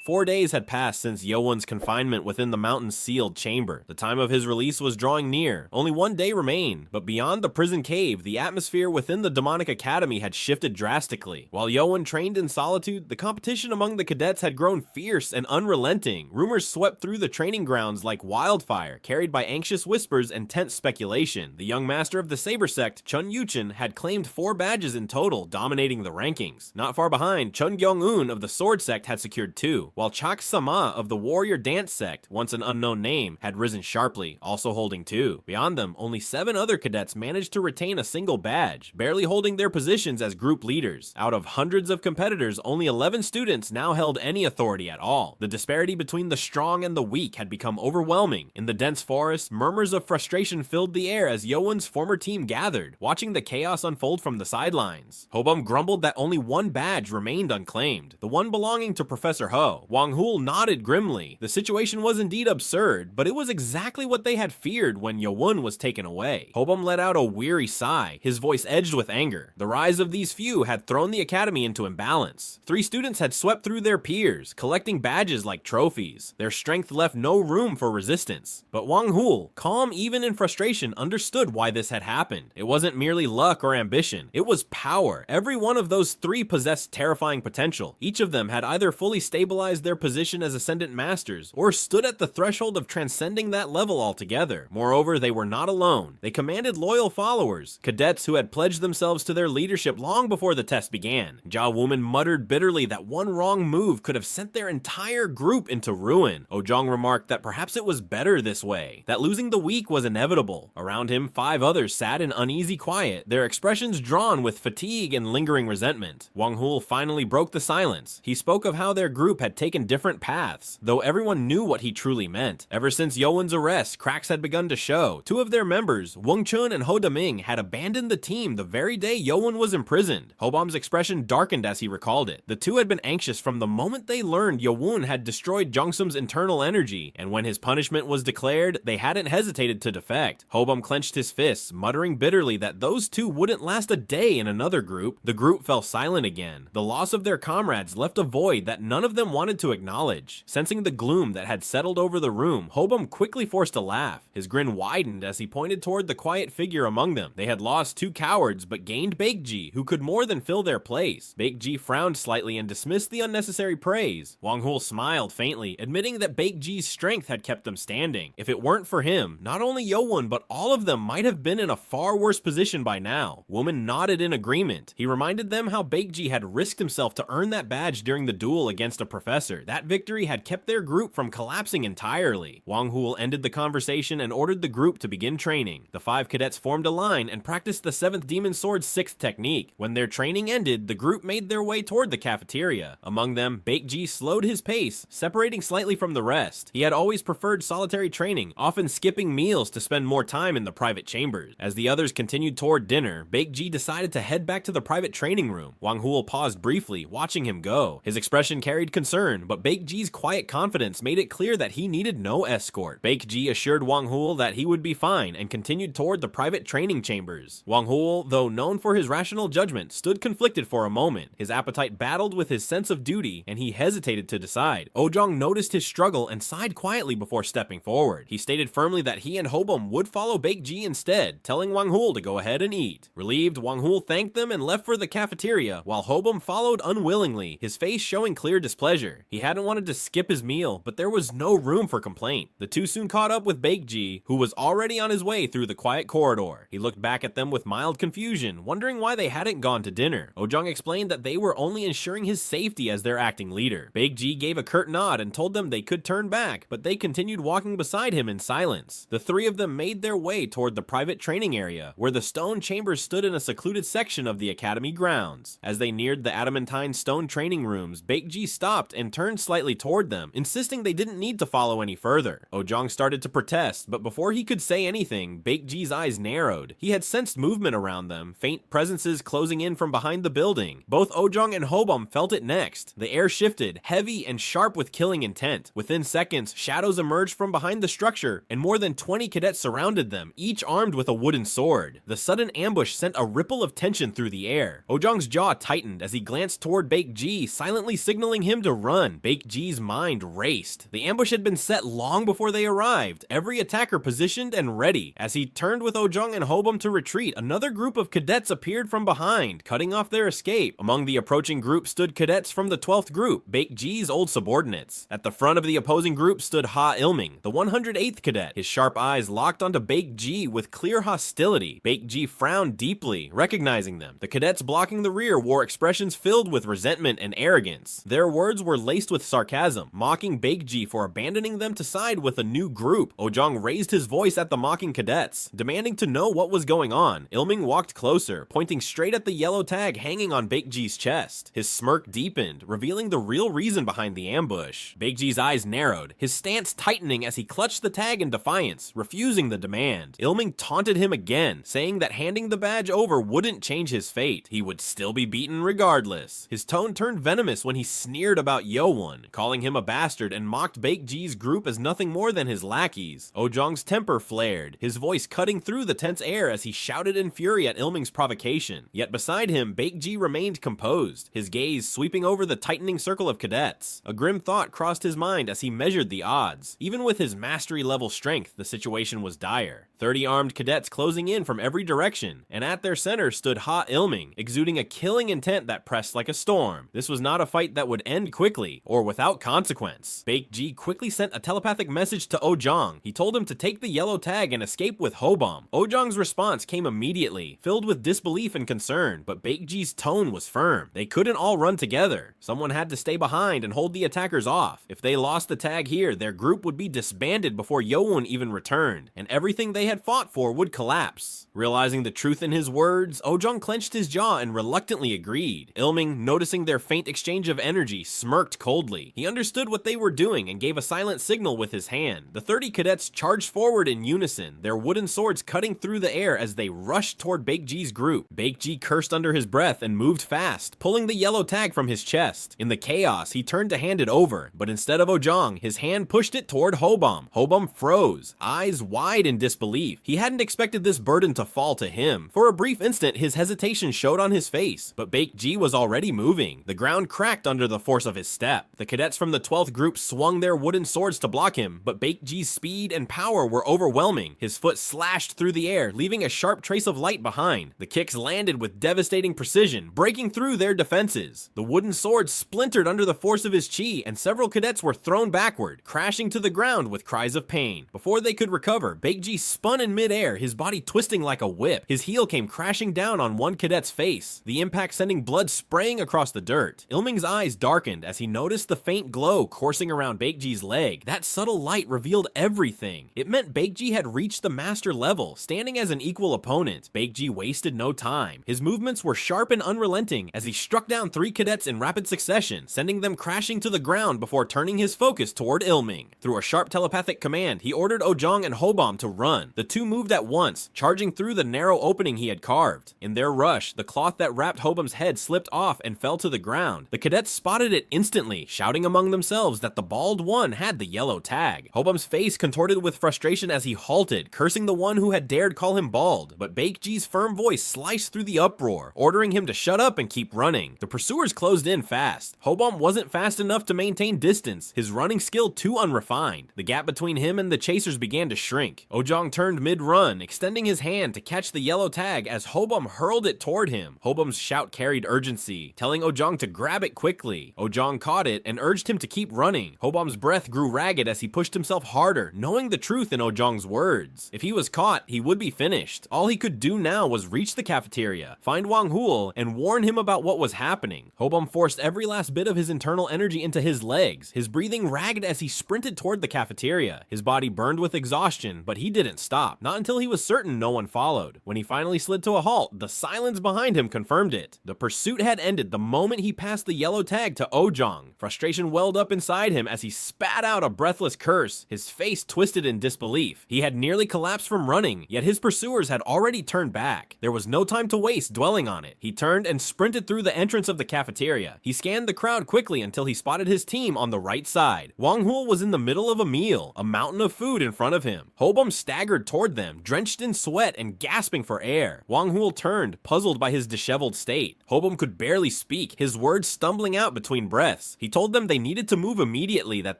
4 days had passed since Yeowun's confinement within the mountain's sealed chamber. The time of his release was drawing near. Only 1 day remained, but beyond the prison cave, the atmosphere within the demonic academy had shifted drastically. While Yeowun trained in solitude, the competition among the cadets had grown fierce and unrelenting. Rumors swept through the training grounds like wildfire, carried by anxious whispers and tense speculation. The young master of the Saber sect, Cheon Yeowun, had claimed 4 badges in total, dominating the rankings. Not far behind, Cheon Yeowun of the Sword sect had secured 2. While Chak Sama of the Warrior Dance sect, once an unknown name, had risen sharply, also holding 2. Beyond them, only 7 other cadets managed to retain a single badge, barely holding their positions as group leaders. Out of hundreds of competitors, only 11 students now held any authority at all. The disparity between the strong and the weak had become overwhelming. In the dense forest, murmurs of frustration filled the air as Yeowun's former team gathered, watching the chaos unfold from the sidelines. Hobum grumbled that only 1 badge remained unclaimed, the one belonging to Professor Ho. Wang Hul nodded grimly. The situation was indeed absurd, but it was exactly what they had feared when Yeowun was taken away. Hobum let out a weary sigh, his voice edged with anger. The rise of these few had thrown the academy into imbalance. 3 students had swept through their peers, collecting badges like trophies. Their strength left no room for resistance. But Wang Hul, calm even in frustration, understood why this had happened. It wasn't merely luck or ambition, it was power. Every one of those 3 possessed terrifying potential. Each of them had either fully stabilized their position as Ascendant Masters, or stood at the threshold of transcending that level altogether. Moreover, they were not alone. They commanded loyal followers, cadets who had pledged themselves to their leadership long before the test began. Jia Woman muttered bitterly that one wrong move could have sent their entire group into ruin. Ojong remarked that perhaps it was better this way, that losing the weak was inevitable. Around him, 5 others sat in uneasy quiet, their expressions drawn with fatigue and lingering resentment. Wang Hul finally broke the silence. He spoke of how their group had taken different paths, though everyone knew what he truly meant. Ever since Yeowun's arrest, cracks had begun to show. 2 of their members, Wang Chun and Ho Daming, had abandoned the team the very day Yeowun was imprisoned. Hobom's expression darkened as he recalled it. The 2 had been anxious from the moment they learned Yeowun had destroyed Jeongsum's internal energy, and when his punishment was declared, they hadn't hesitated to defect. Hobom clenched his fists, muttering bitterly that those 2 wouldn't last a day in another group. The group fell silent again. The loss of their comrades left a void that none of them wanted to acknowledge. Sensing the gloom that had settled over the room, Hobum quickly forced a laugh. His grin widened as he pointed toward the quiet figure among them. They had lost 2 cowards, but gained Baekji, who could more than fill their place. Baekji frowned slightly and dismissed the unnecessary praise. Wang Hul smiled faintly, admitting that Baekji's strength had kept them standing. If it weren't for him, not only Yeowun, but all of them might have been in a far worse position by now. Woman nodded in agreement. He reminded them how Baekji had risked himself to earn that badge during the duel against a professor. That victory had kept their group from collapsing entirely. Wang Hul ended the conversation and ordered the group to begin training. The 5 cadets formed a line and practiced the 7th Demon Sword's 6th technique. When their training ended, the group made their way toward the cafeteria. Among them, Baekji slowed his pace, separating slightly from the rest. He had always preferred solitary training, often skipping meals to spend more time in the private chambers. As the others continued toward dinner, Baekji decided to head back to the private training room. Wang Hul paused briefly, watching him go. His expression carried concern. return, but Baekji's quiet confidence made it clear that he needed no escort. Baekji assured Wang Hul that he would be fine and continued toward the private training chambers. Wang Hul, though known for his rational judgment, stood conflicted for a moment. His appetite battled with his sense of duty, and he hesitated to decide. Ojong noticed his struggle and sighed quietly before stepping forward. He stated firmly that he and Hobum would follow Baekji instead, telling Wang Hul to go ahead and eat. Relieved, Wang Hul thanked them and left for the cafeteria, while Hobum followed unwillingly, his face showing clear displeasure. He hadn't wanted to skip his meal, but there was no room for complaint. The two soon caught up with Baekji, who was already on his way through the quiet corridor. He looked back at them with mild confusion, wondering why they hadn't gone to dinner. Ojong explained that they were only ensuring his safety as their acting leader. Baekji gave a curt nod and told them they could turn back, but they continued walking beside him in silence. The three of them made their way toward the private training area, where the stone chambers stood in a secluded section of the academy grounds. As they neared the adamantine stone training rooms, Baekji stopped and turned slightly toward them, insisting they didn't need to follow any further. Ojong started to protest, but before he could say anything, Baekji's eyes narrowed. He had sensed movement around them, faint presences closing in from behind the building. Both Ojong and Hobum felt it next. The air shifted, heavy and sharp with killing intent. Within seconds, shadows emerged from behind the structure, and more than 20 cadets surrounded them, each armed with a wooden sword. The sudden ambush sent a ripple of tension through the air. Ojong's jaw tightened as he glanced toward Baekji, silently signaling him to run. Baekji's mind raced. The ambush had been set long before they arrived, every attacker positioned and ready. As he turned with Ojong and Hobum to retreat, another group of cadets appeared from behind, cutting off their escape. Among the approaching group stood cadets from the 12th group, Baekji's old subordinates. At the front of the opposing group stood Ha Ilming, the 108th cadet, his sharp eyes locked onto Baekji with clear hostility. Baekji frowned deeply, recognizing them. The cadets blocking the rear wore expressions filled with resentment and arrogance. Their words were laced with sarcasm, mocking Baekji for abandoning them to side with a new group. Ojong raised his voice at the mocking cadets, demanding to know what was going on. Ilming walked closer, pointing straight at the yellow tag hanging on Baekji's chest. His smirk deepened, revealing the real reason behind the ambush. Baekji's eyes narrowed, his stance tightening as he clutched the tag in defiance, refusing the demand. Ilming taunted him again, saying that handing the badge over wouldn't change his fate. He would still be beaten regardless. His tone turned venomous when he sneered about Yeowun, calling him a bastard and mocked Baekji's group as nothing more than his lackeys. Ojong's temper flared, his voice cutting through the tense air as he shouted in fury at Ilming's provocation. Yet beside him, Baekji remained composed, his gaze sweeping over the tightening circle of cadets. A grim thought crossed his mind as he measured the odds. Even with his mastery-level strength, the situation was dire. 30 armed cadets closing in from every direction, and at their center stood Ha Ilming, exuding a killing intent that pressed like a storm. This was not a fight that would end quickly, or without consequence. Baekji quickly sent a telepathic message to Ojong. He told him to take the yellow tag and escape with Hobum. Ojong's response came immediately, filled with disbelief and concern, but Baekji's tone was firm. They couldn't all run together. Someone had to stay behind and hold the attackers off. If they lost the tag here, their group would be disbanded before Yeowun even returned, and everything they had fought for would collapse. Realizing the truth in his words, Ojong clenched his jaw and reluctantly agreed. Ilming, noticing their faint exchange of energy, smirked coldly. He understood what they were doing and gave a silent signal with his hand. The 30 cadets charged forward in unison, their wooden swords cutting through the air as they rushed toward Baekji's group. Baekji cursed under his breath and moved fast, pulling the yellow tag from his chest. In the chaos, he turned to hand it over, but instead of Ojong, his hand pushed it toward Hobum. Hobum froze, eyes wide in disbelief. He hadn't expected this burden to fall to him. For a brief instant, his hesitation showed on his face, but Baekji was already moving. The ground cracked under the force of his step. The cadets from the 12th group swung their wooden swords to block him, but Baekji's speed and power were overwhelming. His foot slashed through the air, leaving a sharp trace of light behind. The kicks landed with devastating precision, breaking through their defenses. The wooden sword splintered under the force of his chi, and several cadets were thrown backward, crashing to the ground with cries of pain. Before they could recover, Baekji spun in midair, his body twisting like a whip. His heel came crashing down on one cadet's face, the impact sending blood spraying across the dirt. Ilming's eyes darkened as he noticed the faint glow coursing around Baekji's leg. That subtle light revealed everything. It meant Baekji had reached the master level, standing as an equal opponent. Baekji wasted no time. His movements were sharp and unrelenting as he struck down 3 cadets in rapid succession, sending them crashing to the ground before turning his focus toward Ilming. Through a sharp telepathic command, he ordered Ojong and Hobum to run. The two moved at once, charging through the narrow opening he had carved. In their rush, the cloth that wrapped Hobum's head slipped off and fell to the ground. The cadets spotted it instantly, shouting among themselves that the bald one had the yellow tag. Hobum's face contorted with frustration as he halted, cursing the one who had dared call him bald, but Baekji's firm voice sliced through the uproar, ordering him to shut up and keep running. The pursuers closed in fast. Hobum wasn't fast enough to maintain distance, his running skill too unrefined. The gap between him and the chasers began to shrink. Ojong turned mid-run, extending his hand to catch the yellow tag as Hobum hurled it toward him. Hobum's shout carried urgency, telling Ojong to grab it quickly. Ojong caught it and urged him to keep running. Hobum's breath grew ragged as he pushed himself harder, knowing the truth in Ojong's words. If he was caught, he would be finished. All he could do now was reach the cafeteria, find Wang Hul, and warn him about what was happening. Hobum forced every last bit of his internal energy into his legs, his breathing ragged as he sprinted toward the cafeteria. His body burned with exhaustion, but he didn't stop, not until he was certain no one followed. When he finally slid to a halt, the silence behind him confirmed it. The pursuit had ended the moment he passed the yellow tag to Ojong. Frustration welled up inside him as he spat out a breathless curse, his face twisted in disbelief. He had nearly collapsed from running, yet his pursuers had already turned back. There was no time to waste dwelling on it. He turned and sprinted through the entrance of the cafeteria. He scanned the crowd quickly until he spotted his team on the right side. Wang Hul was in the middle of a meal, a mountain of food in front of him. Hobum staggered toward them, drenched in sweat and gasping for air. Wang Hul turned, puzzled by his disheveled state. Hobum could barely speak, his words stumbling out between breaths. He told them they needed to move immediately, that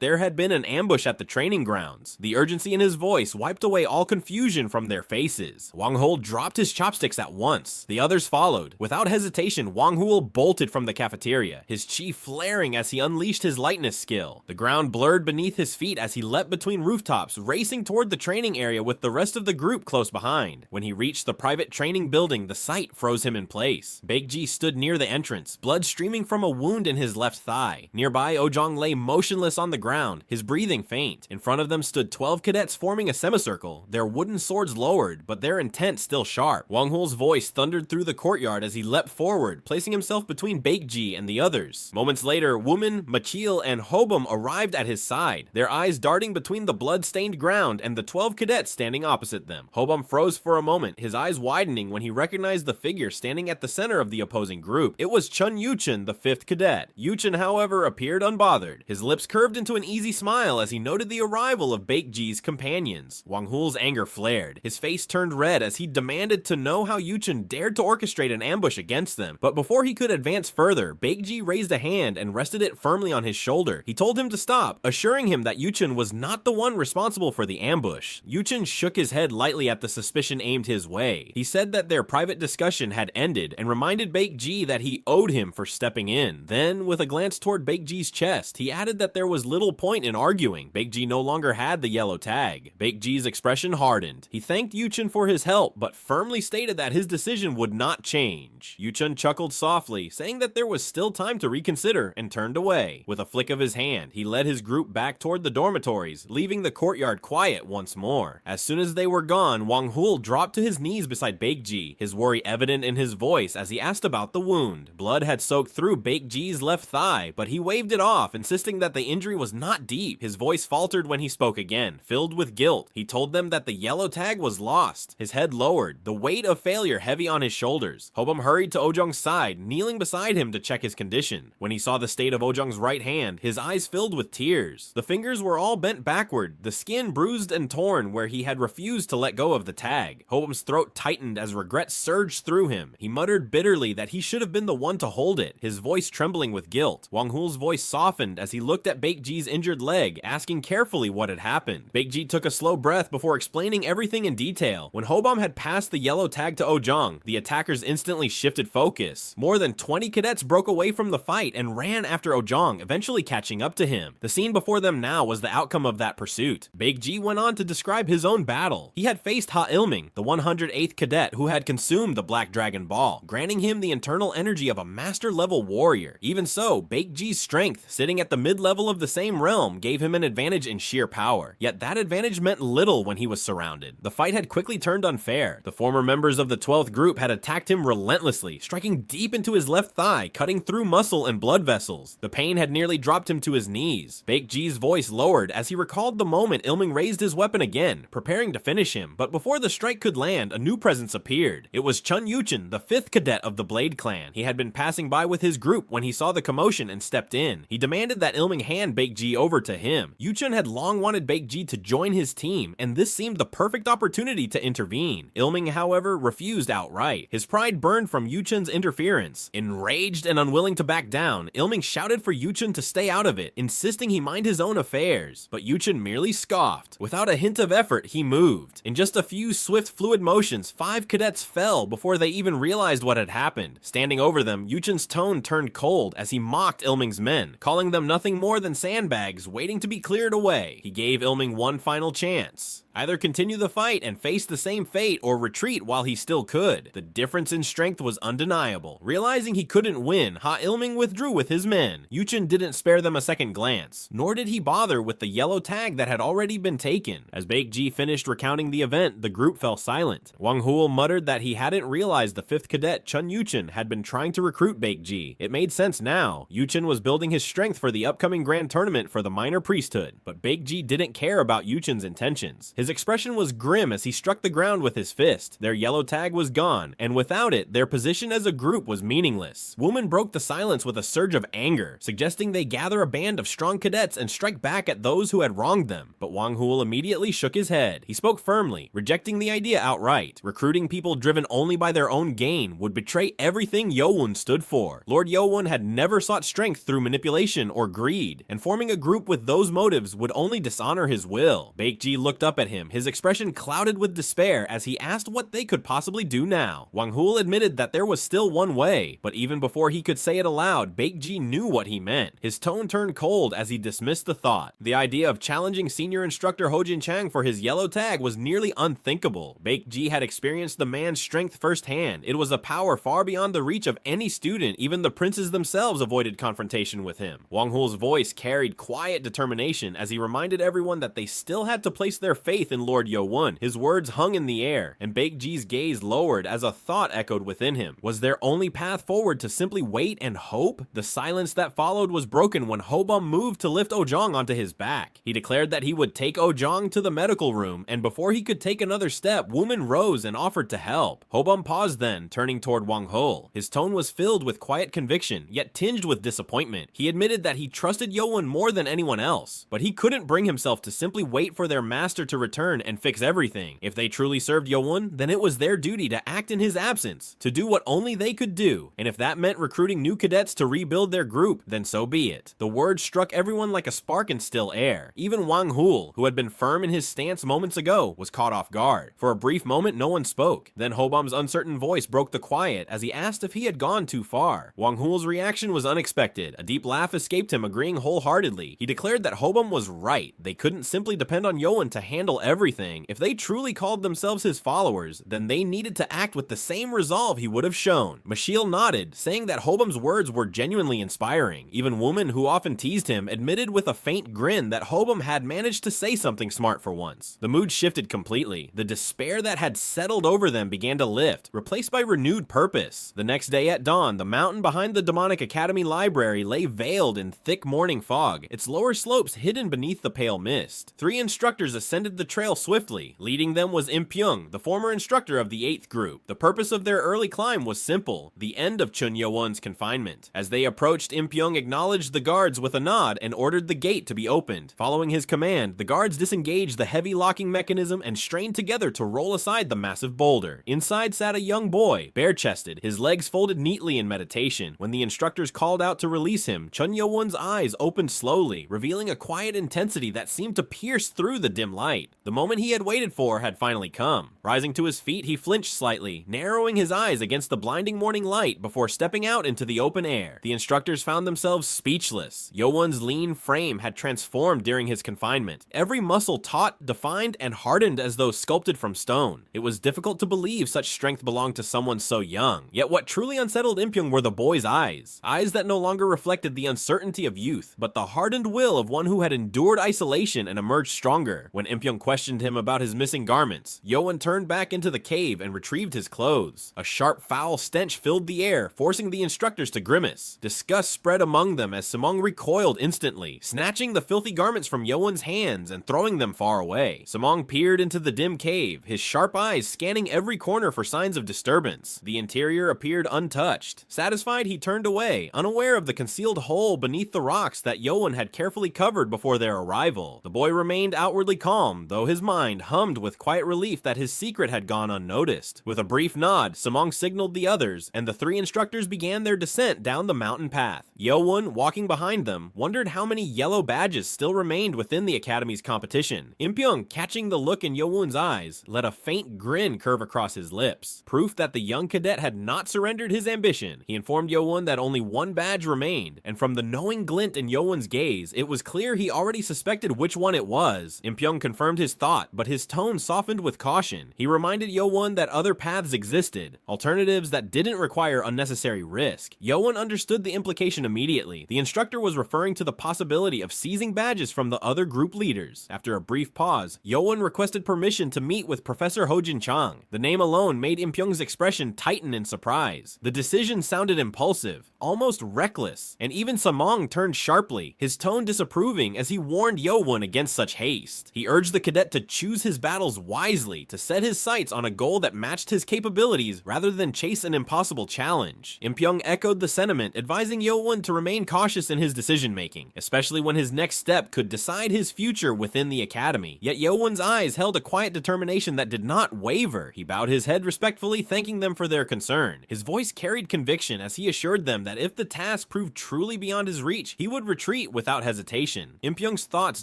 there had been an ambush at the training grounds. The urgency in his voice wiped away all confusion from their faces. Wang Hul dropped his chopsticks at once. The others followed. Without hesitation, Wang Hul bolted from the cafeteria, his chi flaring as he unleashed his lightness skill. The ground blurred beneath his feet as he leapt between rooftops, racing toward the training area with the rest of the group close behind. When he reached the private training building, the sight froze him in place. Baekji stood near the entrance, blood streaming from a wound in his left thigh. Nearby, Ojong lay motionless on the ground, his breathing faint. In front of them stood 12 cadets forming a semicircle, their wooden swords lowered, but their intent still sharp. Wang Hul's voice thundered through the courtyard as he leapt forward, placing himself between Baekji and the others. Moments later, Woman, Machil, and Hobum arrived at his side, their eyes darting between the blood-stained ground and the 12 cadets standing opposite them. Hobum froze for a moment, his eyes widening when he recognized the figure standing at the center of the opposing group. It was Cheon Yeowun, the 5th cadet. Yeowun, however, appeared unbothered. His lips curved into an easy smile as he noted the arrival of Baekji's companions. Wang Hul's anger flared. His face turned red as he demanded to know how Yeowun dared to orchestrate an ambush against them. But before he could advance further, Baekji raised a hand and rested it firmly on his shoulder. He told him to stop, assuring him that Yeowun was not the one responsible for the ambush. Yeowun shook his head lightly at the suspicion aimed his way. He said that their private discussion had ended and reminded Baekji that he owed him for stepping in. Then, with a glance toward Baekji's chest, he added that there was little point in arguing. Baekji no longer had the yellow tag. Baekji's expression hardened. He thanked Yeowun for his help, but firmly stated that his decision would not change. Yeowun chuckled softly, saying that there was still time to reconsider, and turned away. With a flick of his hand, he led his group back toward the dormitories, leaving the courtyard quiet once more. As soon as they were gone, Wang Hul dropped to his knees beside Baekji, his worry evident in his voice as he asked about the wound. Blood had soaked through Baekji's left thigh, but he waved it off, insisting that the injury was not deep. His voice faltered when he spoke again, filled with guilt. He told them that the yellow tag was lost. His head lowered, the weight of failure heavy on his shoulders. Hobum hurried to Ojong's side, kneeling beside him to check his condition. When he saw the state of Ojong's right hand, his eyes filled with tears. The fingers were all bent backward, the skin bruised and torn where he had refused to let go of the tag. Hobum's throat tightened as regret surged through him. He muttered bitterly that he should have been the one to hold it, his voice trembling with guilt. Wang Hul's voice softened as he looked at Baekji's injured leg, asking carefully what had happened. Baekji took a slow breath before explaining everything in detail. When Hobum had passed the yellow tag to Ojong, the attackers instantly shifted focus. More than 20 cadets broke away from the fight and ran after Ojong, eventually catching up to him. The scene before them now was the outcome of that pursuit. Baekji went on to describe his own battle. He had faced Ha Ilming, the 108th cadet who had consumed the Black Dragon Ball, granting him the internal energy of a master-level warrior. Even so, Baekji's strength, sitting at the mid-level of the same realm, gave him an advantage in sheer power. Yet that advantage meant little when he was surrounded. The fight had quickly turned unfair. The former members of the 12th group had attacked him relentlessly, striking deep into his left thigh, cutting through muscle and blood vessels. The pain had nearly dropped him to his knees. Baekji's voice lowered as he recalled the moment Ilming raised his weapon again, preparing preparing to finish him, but before the strike could land, a new presence appeared. It was Cheon Yeowun, the 5th cadet of the Blade clan. He had been passing by with his group when he saw the commotion and stepped in. He demanded that Ilming hand Baekji over to him. Yeowun had long wanted Baekji to join his team, and this seemed the perfect opportunity to intervene. Ilming, however, refused outright. His pride burned from Yeowun's interference. Enraged and unwilling to back down, Ilming shouted for Yeowun to stay out of it, insisting he mind his own affairs. But Yeowun merely scoffed. Without a hint of effort, he moved. In just a few swift, fluid motions, 5 cadets fell before they even realized what had happened. Standing over them, Yeowun's tone turned cold as he mocked Ilming's men, calling them nothing more than sandbags waiting to be cleared away. He gave Ilming one final chance. Either continue the fight and face the same fate or retreat while he still could. The difference in strength was undeniable. Realizing he couldn't win, Ha Ilming withdrew with his men. Yeowun didn't spare them a second glance, nor did he bother with the yellow tag that had already been taken. As Baekji finished recounting the event, the group fell silent. Wang Hul muttered that he hadn't realized the 5th cadet Cheon Yeowun had been trying to recruit Baekji. It made sense now. Yeowun was building his strength for the upcoming grand tournament for the minor priesthood, but Baekji didn't care about Yeowun's intentions. His expression was grim as he struck the ground with his fist. Their yellow tag was gone, and without it, their position as a group was meaningless. Woman broke the silence with a surge of anger, suggesting they gather a band of strong cadets and strike back at those who had wronged them. But Wang Hul immediately shook his head. He spoke firmly, rejecting the idea outright. Recruiting people driven only by their own gain would betray everything Yeowun stood for. Lord Yeowun had never sought strength through manipulation or greed, and forming a group with those motives would only dishonor his will. Baekji looked up at him, his expression clouded with despair as he asked what they could possibly do now. Wang Hul admitted that there was still one way, but even before he could say it aloud, Baekji knew what he meant. His tone turned cold as he dismissed the thought. The idea of challenging senior instructor Hojin Chang for his yellow tag was nearly unthinkable. Baekji had experienced the man's strength firsthand. It was a power far beyond the reach of any student. Even the princes themselves avoided confrontation with him. Wang Hul's voice carried quiet determination as he reminded everyone that they still had to place their faith in Lord Yeowun. His words hung in the air, and Baekji's gaze lowered as a thought echoed within him. Was their only path forward to simply wait and hope? The silence that followed was broken when Hobum moved to lift Ojong onto his back. He declared that he would take Ojong to the medical room, and before he could take another step, Woman rose and offered to help. Hobum paused then, turning toward Wang Hul. His tone was filled with quiet conviction, yet tinged with disappointment. He admitted that he trusted Yeowun more than anyone else, but he couldn't bring himself to simply wait for their master to return and fix everything. If they truly served Yeowun, then it was their duty to act in his absence, to do what only they could do, and if that meant recruiting new cadets to rebuild their group, then so be it. The words struck everyone like a spark in still air. Even Wang Hul, who had been firm in his stance moments ago, was caught off guard. For a brief moment, no one spoke. Then Hobum's uncertain voice broke the quiet as he asked if he had gone too far. Wang Hul's reaction was unexpected. A deep laugh escaped him, agreeing wholeheartedly. He declared that Hobum was right. They couldn't simply depend on Yeowun to handle everything. If they truly called themselves his followers, then they needed to act with the same resolve he would have shown. Mashiel nodded, saying that Hobum's words were genuinely inspiring. Even Woman, who often teased him, admitted with a faint grin that Hobum had managed to say something smart for once. The mood shifted completely. The despair that had settled over them began to lift, replaced by renewed purpose. The next day at dawn, the mountain behind the Demonic Academy library lay veiled in thick morning fog, its lower slopes hidden beneath the pale mist. 3 instructors ascended the trail swiftly. Leading them was Impyung, the former instructor of the 8th group. The purpose of their early climb was simple: the end of Cheon Yeowun's confinement. As they approached, Impyung acknowledged the guards with a nod and ordered the gate to be opened. Following his command, the guards disengaged the heavy locking mechanism and strained together to roll aside the massive boulder. Inside sat a young boy, bare-chested, his legs folded neatly in meditation. When the instructors called out to release him, Cheon Yeowun's eyes opened slowly, revealing a quiet intensity that seemed to pierce through the dim light. The moment he had waited for had finally come. Rising to his feet, he flinched slightly, narrowing his eyes against the blinding morning light before stepping out into the open air. The instructors found themselves speechless. Yeowun's lean frame had transformed during his confinement. Every muscle taut, defined, and hardened as though sculpted from stone. It was difficult to believe such strength belonged to someone so young. Yet what truly unsettled Impyung were the boy's eyes. Eyes that no longer reflected the uncertainty of youth, but the hardened will of one who had endured isolation and emerged stronger. When Impyung questioned questioned him about his missing garments, Yeowun turned back into the cave and retrieved his clothes. A sharp, foul stench filled the air, forcing the instructors to grimace. Disgust spread among them as Samong recoiled instantly, snatching the filthy garments from Yeowun's hands and throwing them far away. Samong peered into the dim cave, his sharp eyes scanning every corner for signs of disturbance. The interior appeared untouched. Satisfied, he turned away, unaware of the concealed hole beneath the rocks that Yeowun had carefully covered before their arrival. The boy remained outwardly calm, though his mind hummed with quiet relief that his secret had gone unnoticed. With a brief nod, Samong signaled the others, and the three instructors began their descent down the mountain path. Yeowun, walking behind them, wondered how many yellow badges still remained within the academy's competition. Impyong, catching the look in Yeowun's eyes, let a faint grin curve across his lips. Proof that the young cadet had not surrendered his ambition. He informed Yeowun that only one badge remained, and from the knowing glint in Yeowun's gaze, it was clear he already suspected which one it was. Impyong confirmed his thought, but his tone softened with caution. He reminded Yeowun that other paths existed, alternatives that didn't require unnecessary risk. Yeowun understood the implication immediately. The instructor was referring to the possibility of seizing badges from the other group leaders. After a brief pause, Yeowun requested permission to meet with Professor Hojin Chang. The name alone made Impyong's expression tighten in surprise. The decision sounded impulsive, almost reckless, and even Samong turned sharply, his tone disapproving as he warned Yeowun against such haste. He urged the cadet to choose his battles wisely, to set his sights on a goal that matched his capabilities rather than chase an impossible challenge. Impyong echoed the sentiment, advising Yeowun to remain cautious in his decision-making, especially when his next step could decide his future within the academy. Yet Yeowun's eyes held a quiet determination that did not waver. He bowed his head respectfully, thanking them for their concern. His voice carried conviction as he assured them that if the task proved truly beyond his reach, he would retreat without hesitation. Impyong's thoughts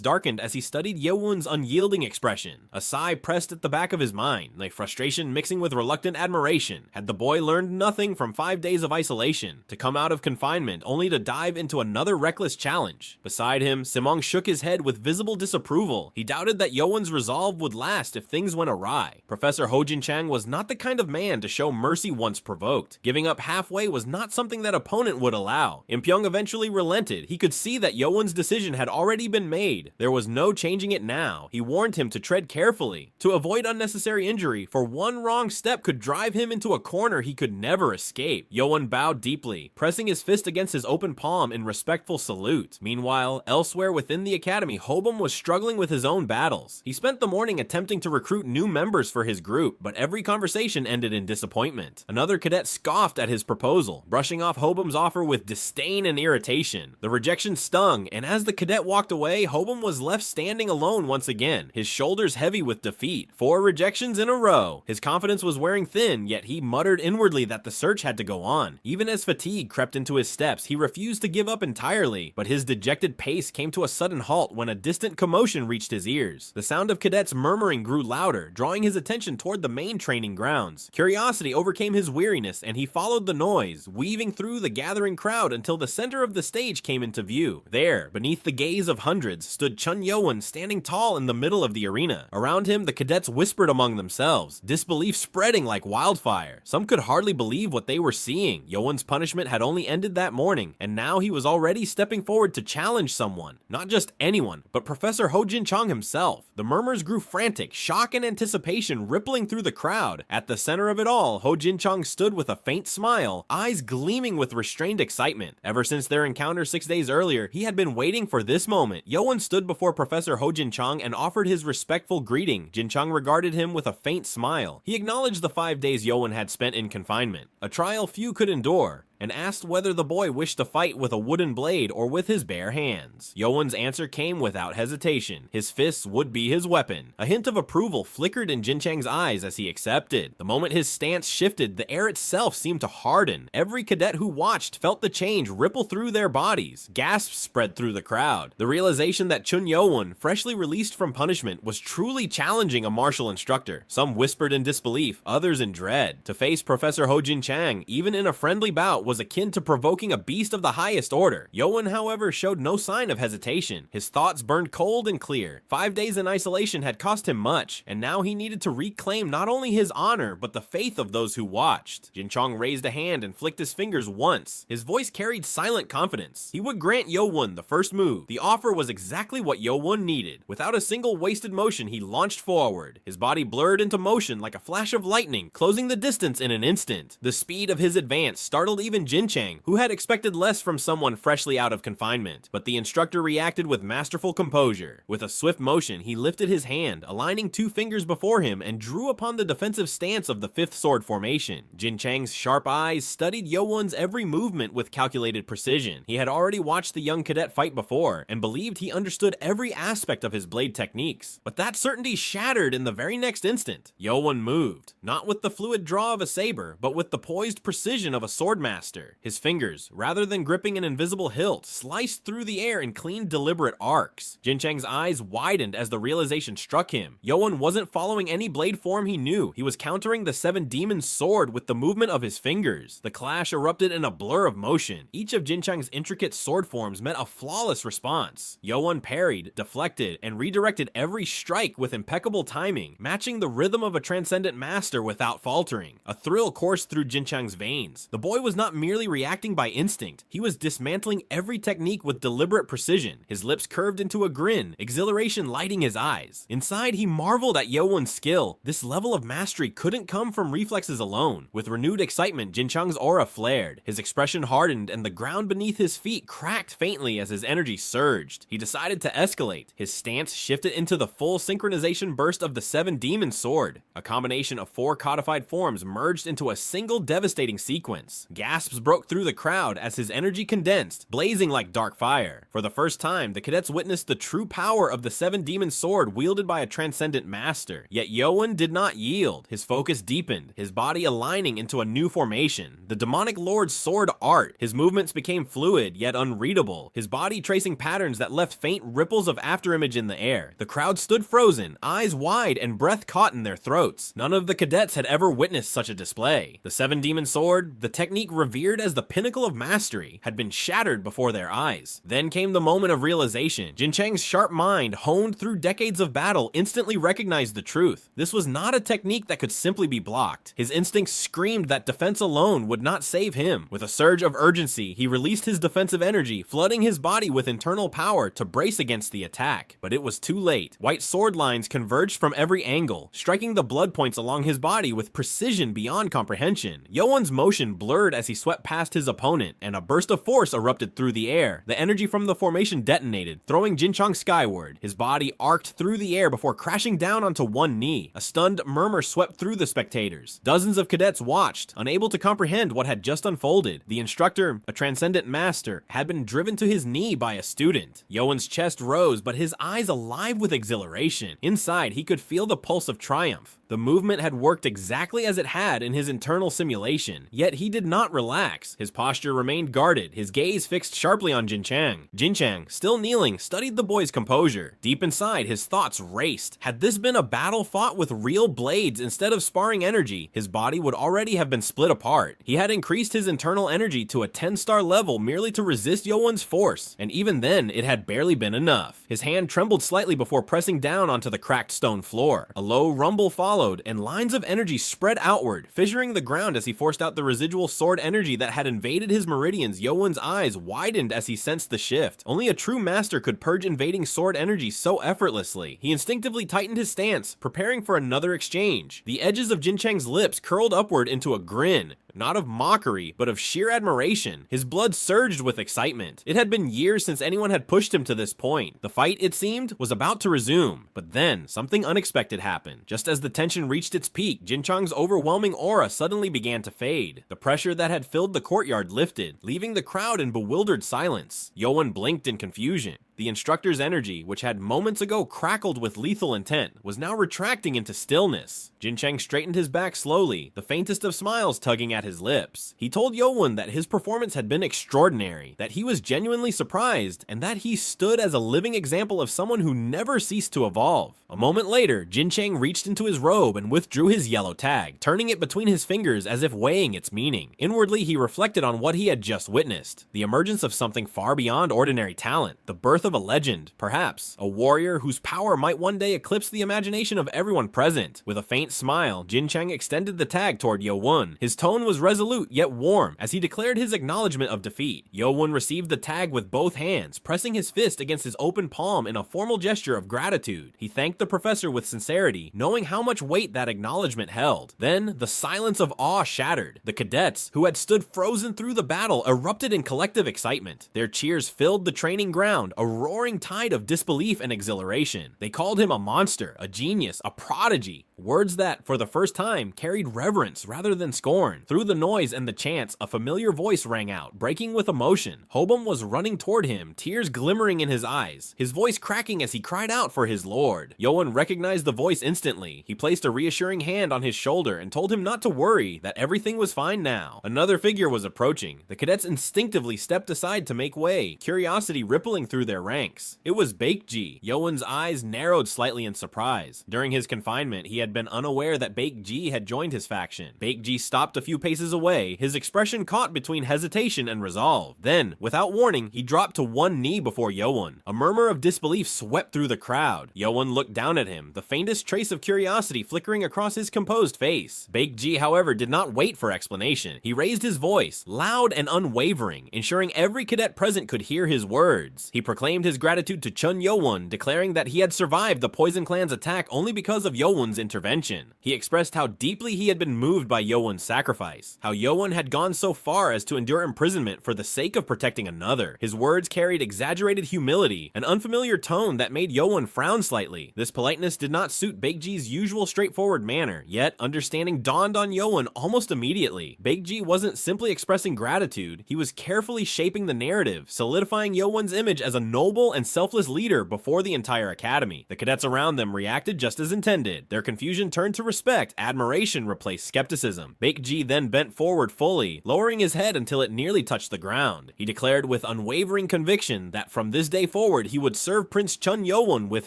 darkened as he studied Yeowun's unyielding expression. A sigh pressed at the back of his mind, like frustration mixing with reluctant admiration. Had the boy learned nothing from 5 days of isolation, to come out of confinement only to dive into another reckless challenge? Beside him, Samong shook his head with visible disapproval. He doubted that Yeowun's resolve would last if things went awry. Professor Hojin Chang was not the kind of man to show mercy once provoked. Giving up halfway was not something that opponent would allow. Impyong eventually relented. He could see that Yeowun's decision had already been made. There was no changing it now. He warned him to tread carefully, to avoid unnecessary injury, for one wrong step could drive him into a corner he could never escape. Yeowun bowed deeply, pressing his fist against his open palm in respectful salute. Meanwhile, elsewhere within the academy, Hobum was struggling with his own battles. He spent the morning attempting to recruit new members for his group, but every conversation ended in disappointment. Another cadet scoffed at his proposal, brushing off Hobum's offer with disdain and irritation. The rejection stung, and as the cadet walked away, Hobum was left standing alone once again, his shoulders heavy with defeat. 4 rejections in a row. His confidence was wearing thin, yet he muttered inwardly that the search had to go on. Even as fatigue crept into his steps, he refused to give up entirely, but his dejected pace came to a sudden halt when a distant commotion reached his ears. The sound of cadets murmuring grew louder, drawing his attention toward the main training grounds. Curiosity overcame his weariness, and he followed the noise, weaving through the gathering crowd until the center of the stage came into view. There, beneath the gaze of hundreds, stood Cheon Yeowun standing tall in the middle of the arena. Around him, the cadets whispered among themselves, disbelief spreading like wildfire. Some could hardly believe what they were seeing. Yeowun's punishment had only ended that morning, and now he was already stepping forward to challenge someone. Not just anyone, but Professor Hojin Chang himself. The murmurs grew frantic, shock and anticipation rippling through the crowd. At the center of it all, Hojin Chang stood with a faint smile, eyes gleaming with restrained excitement. Ever since their encounter 6 days earlier, he had been waiting for this moment. Yeowun stood before Professor Hojin Chang and offered his respectful greeting. Jin Chang regarded him with a faint smile. He acknowledged the 5 days Yeowun had spent in confinement, a trial few could endure, and asked whether the boy wished to fight with a wooden blade or with his bare hands. Yeowun's answer came without hesitation. His fists would be his weapon. A hint of approval flickered in Jin Chang's eyes as he accepted. The moment his stance shifted, the air itself seemed to harden. Every cadet who watched felt the change ripple through their bodies. Gasps spread through the crowd. The realization that Cheon Yeowun, freshly released from punishment, was truly challenging a martial instructor. Some whispered in disbelief, others in dread. To face Professor Hojin Chang, even in a friendly bout, was was akin to provoking a beast of the highest order. Yeowun, however, showed no sign of hesitation. His thoughts burned cold and clear. 5 days in isolation had cost him much, and now he needed to reclaim not only his honor, but the faith of those who watched. Jin Chang raised a hand and flicked his fingers once. His voice carried silent confidence. He would grant Yeowun the first move. The offer was exactly what Yeowun needed. Without a single wasted motion, he launched forward. His body blurred into motion like a flash of lightning, closing the distance in an instant. The speed of his advance startled even Jin Chang, who had expected less from someone freshly out of confinement. But the instructor reacted with masterful composure. With a swift motion, he lifted his hand, aligning 2 fingers before him, and drew upon the defensive stance of the 5th sword formation. Jin Chang's sharp eyes studied Yeowun's every movement with calculated precision. He had already watched the young cadet fight before, and believed he understood every aspect of his blade techniques. But that certainty shattered in the very next instant. Yeowun moved, not with the fluid draw of a saber, but with the poised precision of a swordmaster. His fingers, rather than gripping an invisible hilt, sliced through the air in clean, deliberate arcs. Jin Chang's eyes widened as the realization struck him. Yeowun wasn't following any blade form he knew. He was countering the 7 Demons' sword with the movement of his fingers. The clash erupted in a blur of motion. Each of Jin Chang's intricate sword forms met a flawless response. Yeowun parried, deflected, and redirected every strike with impeccable timing, matching the rhythm of a transcendent master without faltering. A thrill coursed through Jin Chang's veins. The boy was not merely reacting by instinct. He was dismantling every technique with deliberate precision. His lips curved into a grin, exhilaration lighting his eyes. Inside, he marveled at Yeowun's skill. This level of mastery couldn't come from reflexes alone. With renewed excitement, Jin Chang's aura flared. His expression hardened, and the ground beneath his feet cracked faintly as his energy surged. He decided to escalate. His stance shifted into the full synchronization burst of the 7 Demon sword. A combination of 4 codified forms merged into a single devastating sequence. Gasps broke through the crowd as his energy condensed, blazing like dark fire. For the first time, the cadets witnessed the true power of the 7 Demon sword wielded by a transcendent master. Yet Yeowun did not yield. His focus deepened, his body aligning into a new formation, the demonic lord's sword art. His movements became fluid yet unreadable, his body tracing patterns that left faint ripples of afterimage in the air. The crowd stood frozen, eyes wide and breath caught in their throats. None of the cadets had ever witnessed such a display. The 7 Demon sword, the technique revered as the pinnacle of mastery, had been shattered before their eyes. Then came the moment of realization. Jin Chang's sharp mind, honed through decades of battle, instantly recognized the truth. This was not a technique that could simply be blocked. His instincts screamed that defense alone would not save him. With a surge of urgency, he released his defensive energy, flooding his body with internal power to brace against the attack. But it was too late. White sword lines converged from every angle, striking the blood points along his body with precision beyond comprehension. Yeowun's motion blurred as he swept past his opponent, and a burst of force erupted through the air. The energy from the formation detonated, throwing Jin Chang skyward. His body arced through the air before crashing down onto one knee. A stunned murmur swept through the spectators. Dozens of cadets watched, unable to comprehend what had just unfolded. The instructor, a transcendent master, had been driven to his knee by a student. Yeowun's chest rose, but his eyes alive with exhilaration. Inside, he could feel the pulse of triumph. The movement had worked exactly as it had in his internal simulation, yet he did not relax. His posture remained guarded, his gaze fixed sharply on Jin Chang. Jin Chang, still kneeling, studied the boy's composure. Deep inside, his thoughts raced. Had this been a battle fought with real blades instead of sparring energy, his body would already have been split apart. He had increased his internal energy to a 10-star level merely to resist Yeowun's force, and even then, it had barely been enough. His hand trembled slightly before pressing down onto the cracked stone floor. A low rumble followed, and lines of energy spread outward, fissuring the ground as he forced out the residual sword energy that had invaded his meridians. Yeowun's eyes widened as he sensed the shift. Only a true master could purge invading sword energy so effortlessly. He instinctively tightened his stance, preparing for another exchange. The edges of Jin Chang's lips curled upward into a grin, not of mockery, but of sheer admiration. His blood surged with excitement. It had been years since anyone had pushed him to this point. The fight, it seemed, was about to resume. But then, something unexpected happened. Just as the tension reached its peak, Jin Chang's overwhelming aura suddenly began to fade. The pressure that had filled the courtyard lifted, leaving the crowd in bewildered silence. Yeowun blinked in confusion. The instructor's energy, which had moments ago crackled with lethal intent, was now retracting into stillness. Jin Chang straightened his back slowly, the faintest of smiles tugging at his lips. He told Yeowun that his performance had been extraordinary, that he was genuinely surprised, and that he stood as a living example of someone who never ceased to evolve. A moment later, Jin Chang reached into his robe and withdrew his yellow tag, turning it between his fingers as if weighing its meaning. Inwardly, he reflected on what he had just witnessed, the emergence of something far beyond ordinary talent, the birth of a legend, perhaps, a warrior whose power might one day eclipse the imagination of everyone present. With a faint smile, Jin Chang extended the tag toward Yeowun. His tone was resolute yet warm as he declared his acknowledgement of defeat. Yeowun received the tag with both hands, pressing his fist against his open palm in a formal gesture of gratitude. He thanked the professor with sincerity, knowing how much weight that acknowledgement held. Then, the silence of awe shattered. The cadets, who had stood frozen through the battle, erupted in collective excitement. Their cheers filled the training ground, a roaring tide of disbelief and exhilaration. They called him a monster, a genius, a prodigy. Words that, for the first time, carried reverence rather than scorn. Through the noise and the chants, a familiar voice rang out, breaking with emotion. Hobum was running toward him, tears glimmering in his eyes, his voice cracking as he cried out for his lord. Yeowun recognized the voice instantly. He placed a reassuring hand on his shoulder and told him not to worry, that everything was fine now. Another figure was approaching. The cadets instinctively stepped aside to make way, curiosity rippling through their ranks. It was Baekji. Yeowun's eyes narrowed slightly in surprise. During his confinement, he had been unaware that Baekji had joined his faction. Baekji stopped a few paces away, his expression caught between hesitation and resolve. Then, without warning, he dropped to one knee before Yeowun. A murmur of disbelief swept through the crowd. Yeowun looked down at him, the faintest trace of curiosity flickering across his composed face. Baekji, however, did not wait for explanation. He raised his voice, loud and unwavering, ensuring every cadet present could hear his words. He proclaimed his gratitude to Cheon Yeowun, declaring that he had survived the Poison Clan's attack only because of Yeowun's intervention. He expressed how deeply he had been moved by Yeowun's sacrifice, how Yeowun had gone so far as to endure imprisonment for the sake of protecting another. His words carried exaggerated humility, an unfamiliar tone that made Yeowun frown slightly. This politeness did not suit Baekji's usual straightforward manner, yet understanding dawned on Yeowun almost immediately. Baekji wasn't simply expressing gratitude, he was carefully shaping the narrative, solidifying Yeowun's image as a noble and selfless leader before the entire academy. The cadets around them reacted just as intended. Their confusion turned to respect, admiration replaced skepticism. Baekji then bent forward fully, lowering his head until it nearly touched the ground. He declared with unwavering conviction that from this day forward he would serve Prince Cheon Yeowun with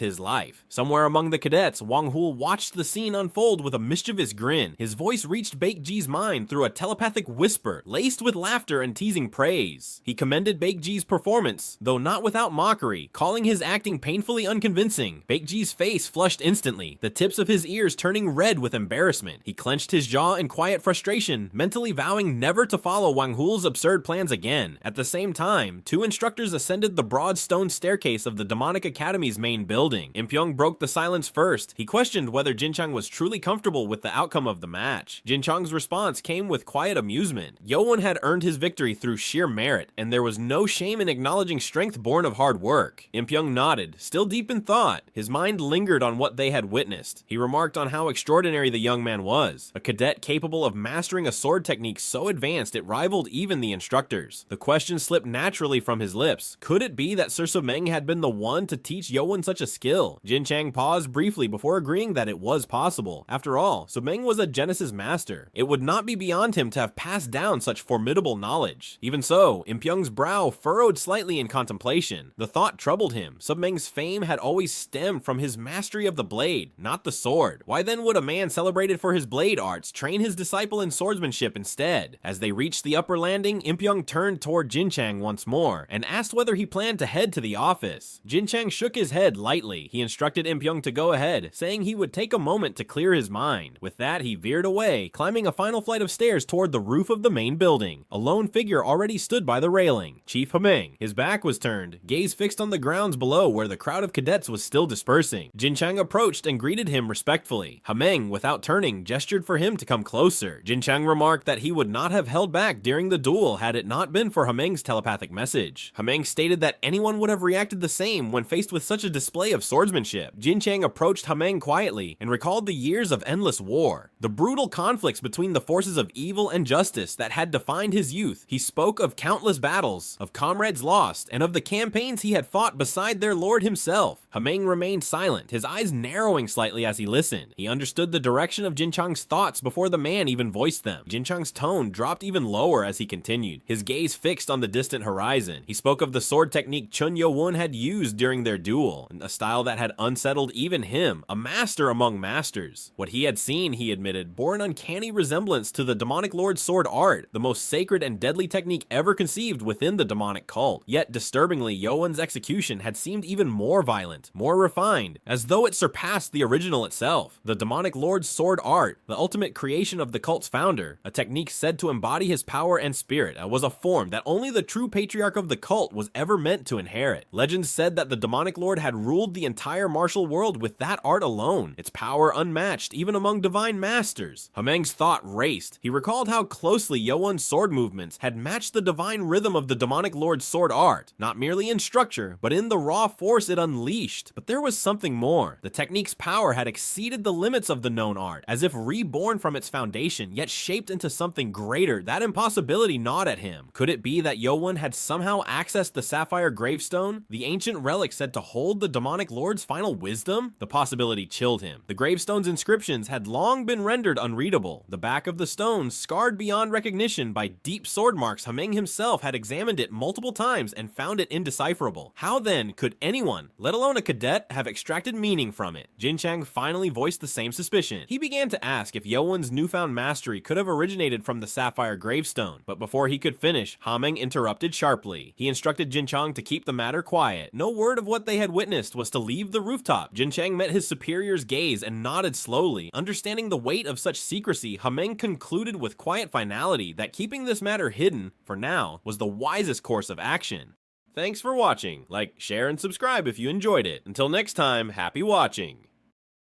his life. Somewhere among the cadets, Wang Hul watched the scene unfold with a mischievous grin. His voice reached Baekji's mind through a telepathic whisper, laced with laughter and teasing praise. He commended Baekji's performance, though not without mockery, calling his acting painfully unconvincing. Baekji's face flushed instantly, the tips of his ears turning red with embarrassment. He clenched his jaw in quiet frustration, mentally vowing never to follow Wang Hul's absurd plans again. At the same time, two instructors ascended the broad stone staircase of the Demonic Academy's main building. Impyong broke the silence first. He questioned whether Jin Chang was truly comfortable with the outcome of the match. Jin Chang's response came with quiet amusement. Yeowun had earned his victory through sheer merit, and there was no shame in acknowledging strength born of hard work. Impyong nodded, still deep in thought. His mind lingered on what they had witnessed. He remarked on how extraordinary the young man was, a cadet capable of mastering a sword technique so advanced it rivaled even the instructors. The question slipped naturally from his lips. Could it be that Sir Submeng had been the one to teach Yeowun such a skill? Jin Chang paused briefly before agreeing that it was possible. After all, Submeng was a Genesis master. It would not be beyond him to have passed down such formidable knowledge. Even so, Impyong's brow furrowed slightly in contemplation. The thought troubled him. Submeng's fame had always stemmed from his mastery of the blade, not the sword. Why then would a man celebrated for his blade arts train his disciple in swordsmanship instead? As they reached the upper landing, Impyong turned toward Jin Chang once more and asked whether he planned to head to the office. Jin Chang shook his head lightly. He instructed Impyong to go ahead, saying he would take a moment to clear his mind. With that, he veered away, climbing a final flight of stairs toward the roof of the main building. A lone figure already stood by the railing, Chief Hameng. His back was turned, gaze fixed on the grounds below where the crowd of cadets was still dispersing. Jin Chang approached and greeted him respectfully. Hameng, without turning, gestured for him to come closer. Jin Chang remarked that he would not have held back during the duel had it not been for Hameng's telepathic message. Hameng stated that anyone would have reacted the same when faced with such a display of swordsmanship. Jin Chang approached Hameng quietly and recalled the years of endless war, the brutal conflicts between the forces of evil and justice that had defined his youth. He spoke of countless battles, of comrades lost, and of the campaigns giants he had fought beside their lord himself. Hameng remained silent, his eyes narrowing slightly as he listened. He understood the direction of Jin Chang's thoughts before the man even voiced them. Jin Chang's tone dropped even lower as he continued, his gaze fixed on the distant horizon. He spoke of the sword technique Cheon Yeowun had used during their duel, a style that had unsettled even him, a master among masters. What he had seen, he admitted, bore an uncanny resemblance to the demonic lord's sword art, the most sacred and deadly technique ever conceived within the demonic cult. Yet, disturbingly, Yeowun's execution had seemed even more violent, more refined, as though it surpassed the original itself. The demonic lord's sword art, the ultimate creation of the cult's founder, a technique said to embody his power and spirit, was a form that only the true patriarch of the cult was ever meant to inherit. Legends said that the demonic lord had ruled the entire martial world with that art alone, its power unmatched even among divine masters. Hameng's thought raced. He recalled how closely Yeowun's sword movements had matched the divine rhythm of the demonic lord's sword art, not merely in structure, but in the raw force it unleashed. But there was something more. The technique's power had exceeded the limits of the known art, as if reborn from its foundation, yet shaped into something greater. That impossibility gnawed at him. Could it be that Yeowun had somehow accessed the sapphire gravestone, the ancient relic said to hold the demonic lord's final wisdom? The possibility chilled him. The gravestone's inscriptions had long been rendered unreadable. The back of the stone, scarred beyond recognition by deep sword marks, Hameng himself had examined it multiple times and found it indecipherable. How then could anyone, let alone a cadet, have extracted meaning from it? Jin Chang finally voiced the same suspicion. He began to ask if Yeowun's newfound mastery could have originated from the sapphire gravestone, but before he could finish, Hameng interrupted sharply. He instructed Jin Chang to keep the matter quiet. No word of what they had witnessed was to leave the rooftop. Jin Chang met his superior's gaze and nodded slowly. Understanding the weight of such secrecy, Hameng concluded with quiet finality that keeping this matter hidden, for now, was the wisest course of action. Thanks for watching. Like, share, and subscribe if you enjoyed it. Until next time, happy watching.